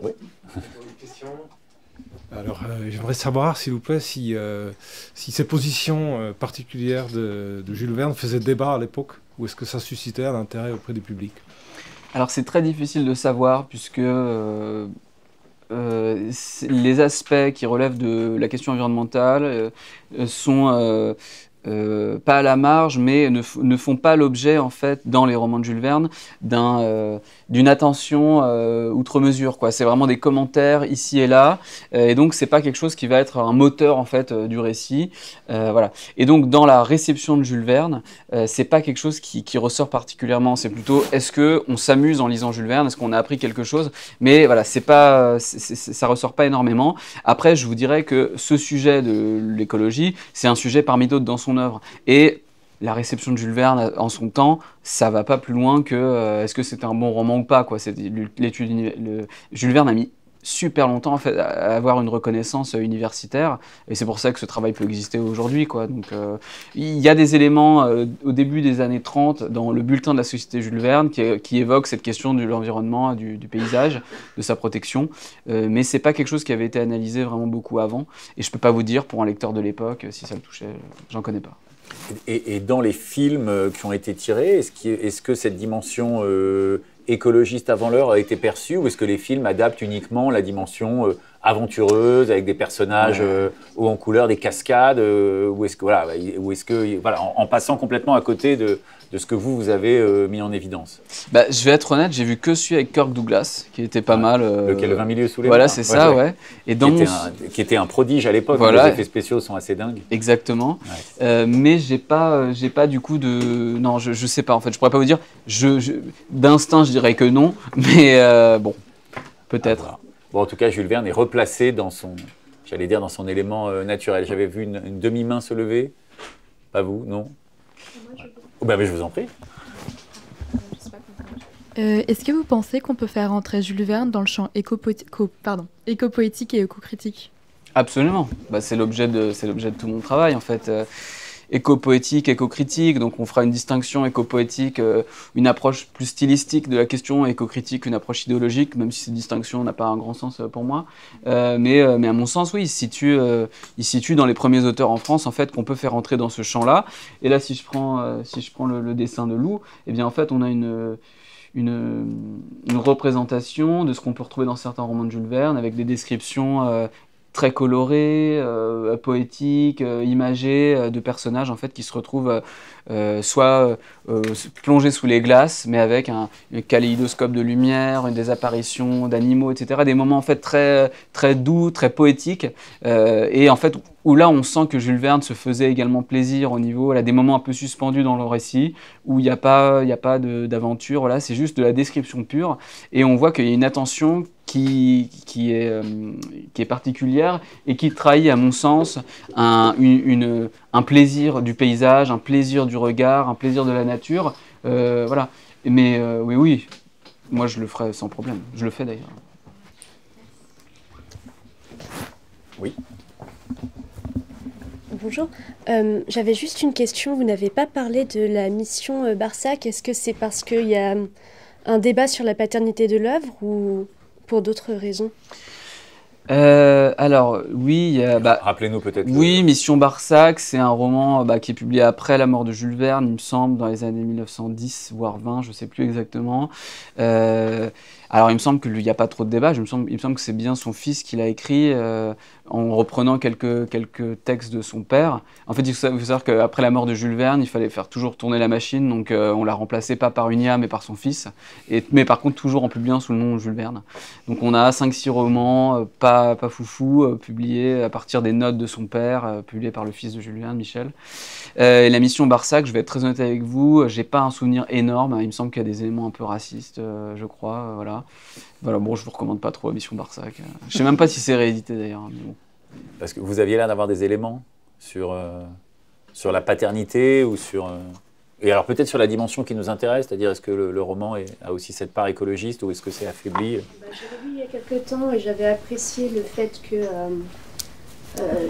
Oui. Alors, j'aimerais savoir, s'il vous plaît, si ces positions particulières de Jules Verne faisaient débat à l'époque, ou est-ce que ça suscitait un intérêt auprès du public? Alors, c'est très difficile de savoir, puisque les aspects qui relèvent de la question environnementale sont pas à la marge, mais ne font pas l'objet, en fait, dans les romans de Jules Verne, d'une attention outre mesure, quoi. C'est vraiment des commentaires ici et là, et donc c'est pas quelque chose qui va être un moteur, en fait, du récit. Voilà. Et donc, dans la réception de Jules Verne, c'est pas quelque chose qui ressort particulièrement. C'est plutôt, est-ce qu'on s'amuse en lisant Jules Verne? Est-ce qu'on a appris quelque chose? Mais voilà, ça ressort pas énormément. Après, je vous dirais que ce sujet de l'écologie, c'est un sujet parmi d'autres dans son œuvre. Et la réception de Jules Verne en son temps, ça va pas plus loin que est-ce que c'était un bon roman ou pas, quoi. Jules Verne a mis super longtemps, en fait, à avoir une reconnaissance universitaire, et c'est pour ça que ce travail peut exister aujourd'hui, quoi. Donc il y a des éléments au début des années 30 dans le bulletin de la Société Jules Verne qui évoquent cette question de l'environnement, du paysage, de sa protection, mais c'est pas quelque chose qui avait été analysé vraiment beaucoup avant, et je peux pas vous dire pour un lecteur de l'époque si ça le touchait, j'en connais pas. Et dans les films qui ont été tirés, est-ce que cette dimension écologiste avant l'heure a été perçue, ou est-ce que les films adaptent uniquement la dimension aventureuse avec des personnages hauts en couleur, des cascades, ou est-ce que voilà, en passant complètement à côté de ce que vous avez mis en évidence? Je vais être honnête, j'ai vu que celui avec Kirk Douglas, qui était pas mal. Lequel, le 20 milieux sous les Voilà, mains. c'est ça, ouais. Et dans qui était un prodige à l'époque, voilà. Les effets spéciaux sont assez dingues. Exactement. Ouais. Mais j'ai pas du coup de... Non, je sais pas, en fait, je pourrais pas vous dire. D'instinct, je dirais que non, mais bon, peut-être. Voilà. Bon, en tout cas, Jules Verne est replacé dans son élément naturel. J'avais vu une demi-main se lever. Pas vous, non? Mais je vous en prie. Est-ce que vous pensez qu'on peut faire rentrer Jules Verne dans le champ éco-poétique et éco-critique? Absolument. C'est l'objet de tout mon travail, en fait. Éco-poétique, éco-critique, donc on fera une distinction éco-poétique, une approche plus stylistique de la question, éco-critique, une approche idéologique, même si cette distinction n'a pas un grand sens pour moi. Mais à mon sens, oui, il se situe dans les premiers auteurs en France, en fait, qu'on peut faire entrer dans ce champ-là. Et là, si je prends le dessin de Lou, eh bien, en fait, on a une représentation de ce qu'on peut retrouver dans certains romans de Jules Verne, avec des descriptions très colorées, poétiques, imagées, de personnages en fait qui se retrouvent soit plongés sous les glaces, mais avec un kaléidoscope de lumière, des apparitions d'animaux, etc. Des moments en fait très, très doux, très poétiques, et en fait où là on sent que Jules Verne se faisait également plaisir au niveau, là, des moments un peu suspendus dans le récit, où il n'y a pas d'aventure, voilà, c'est juste de la description pure, et on voit qu'il y a une attention qui est particulière et qui trahit, à mon sens, un plaisir du paysage, un plaisir du regard, un plaisir de la nature. Voilà. Mais oui, moi je le ferai sans problème. Je le fais d'ailleurs. Oui. Bonjour. J'avais juste une question. Vous n'avez pas parlé de la mission Barsac. Est-ce que c'est parce qu'il y a un débat sur la paternité de l'œuvre ou pour d'autres raisons? Alors, oui... Rappelez-nous peut-être... Oui, Mission Barsac, c'est un roman qui est publié après la mort de Jules Verne, il me semble, dans les années 1910, voire 20, je ne sais plus exactement. Alors, il me semble qu'il n'y a pas trop de débat, il me semble que c'est bien son fils qui l'a écrit, en reprenant quelques textes de son père. En fait, il faut savoir qu'après la mort de Jules Verne, il fallait faire toujours tourner la machine, donc on l'a remplacé pas par une IA, mais par son fils, mais par contre toujours en publiant sous le nom Jules Verne. Donc on a 5-6 romans, pas foufou, publiés à partir des notes de son père, publiés par le fils de Jules Verne, Michel. Et la mission Barsac, je vais être très honnête avec vous, j'ai pas un souvenir énorme, il me semble qu'il y a des éléments un peu racistes, je crois, voilà. Voilà, bon, je vous recommande pas trop la mission Barsac. Je sais même pas si c'est réédité d'ailleurs. Mais bon. Parce que vous aviez l'air d'avoir des éléments sur la paternité ou sur... Et alors peut-être sur la dimension qui nous intéresse, c'est-à-dire est-ce que le roman a aussi cette part écologiste ou est-ce que c'est affaibli? J'avais lu il y a quelques temps et j'avais apprécié le fait que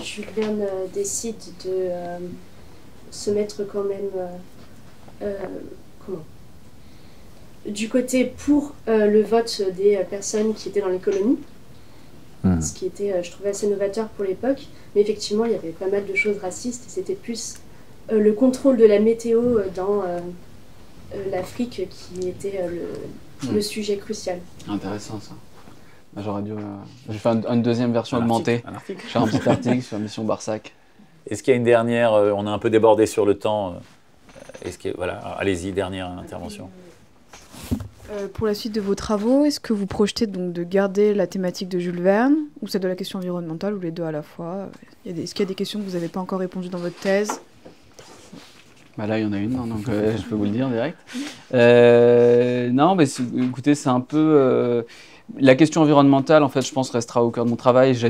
Jules Verne décide de se mettre quand même du côté pour le vote des personnes qui étaient dans les colonies, ce qui était, je trouvais, assez novateur pour l'époque. Mais effectivement, il y avait pas mal de choses racistes et c'était plus le contrôle de la météo dans l'Afrique qui était le sujet crucial. Intéressant ça. J'aurais dû... J'ai fait une deuxième version augmentée. Un article. J'ai fait un petit article sur la mission Barsac. Est-ce qu'il y a une dernière, on a un peu débordé sur le temps. Voilà, allez-y, dernière intervention. Pour la suite de vos travaux, est-ce que vous projetez donc de garder la thématique de Jules Verne, ou celle de la question environnementale, ou les deux à la fois? Est-ce qu'il y a des questions que vous n'avez pas encore répondues dans votre thèse? Bah là, il y en a une, hein, donc je peux vous le dire direct. Non, mais écoutez, c'est un peu... la question environnementale, en fait, je pense, restera au cœur de mon travail. Je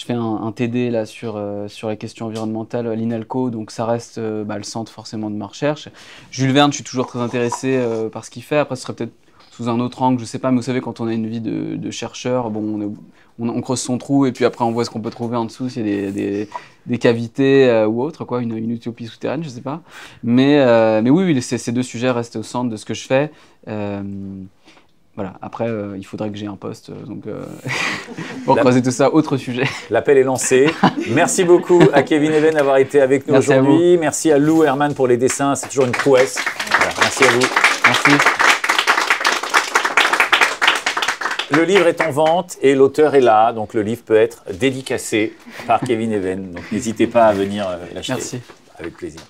fais un TD là, sur la question environnementale à l'INALCO, donc ça reste le centre forcément de ma recherche. Jules Verne, je suis toujours très intéressé par ce qu'il fait. Après, ce serait peut-être sous un autre angle, je sais pas, mais vous savez, quand on a une vie de chercheur, bon, on creuse son trou et puis après on voit ce qu'on peut trouver en dessous, s'il y a des cavités ou autre, quoi, une utopie souterraine, je sais pas. Mais oui, ces deux sujets restent au centre de ce que je fais. Voilà. Après, il faudrait que j'ai un poste, donc pour creuser tout ça, autre sujet. L'appel est lancé. Merci beaucoup à Kevin Even d'avoir été avec nous aujourd'hui. Merci à Lou Herman pour les dessins, c'est toujours une prouesse. Voilà, merci à vous. Merci. Le livre est en vente et l'auteur est là, donc le livre peut être dédicacé par Kevin Even. Donc n'hésitez pas à venir l'acheter. Merci. Avec plaisir.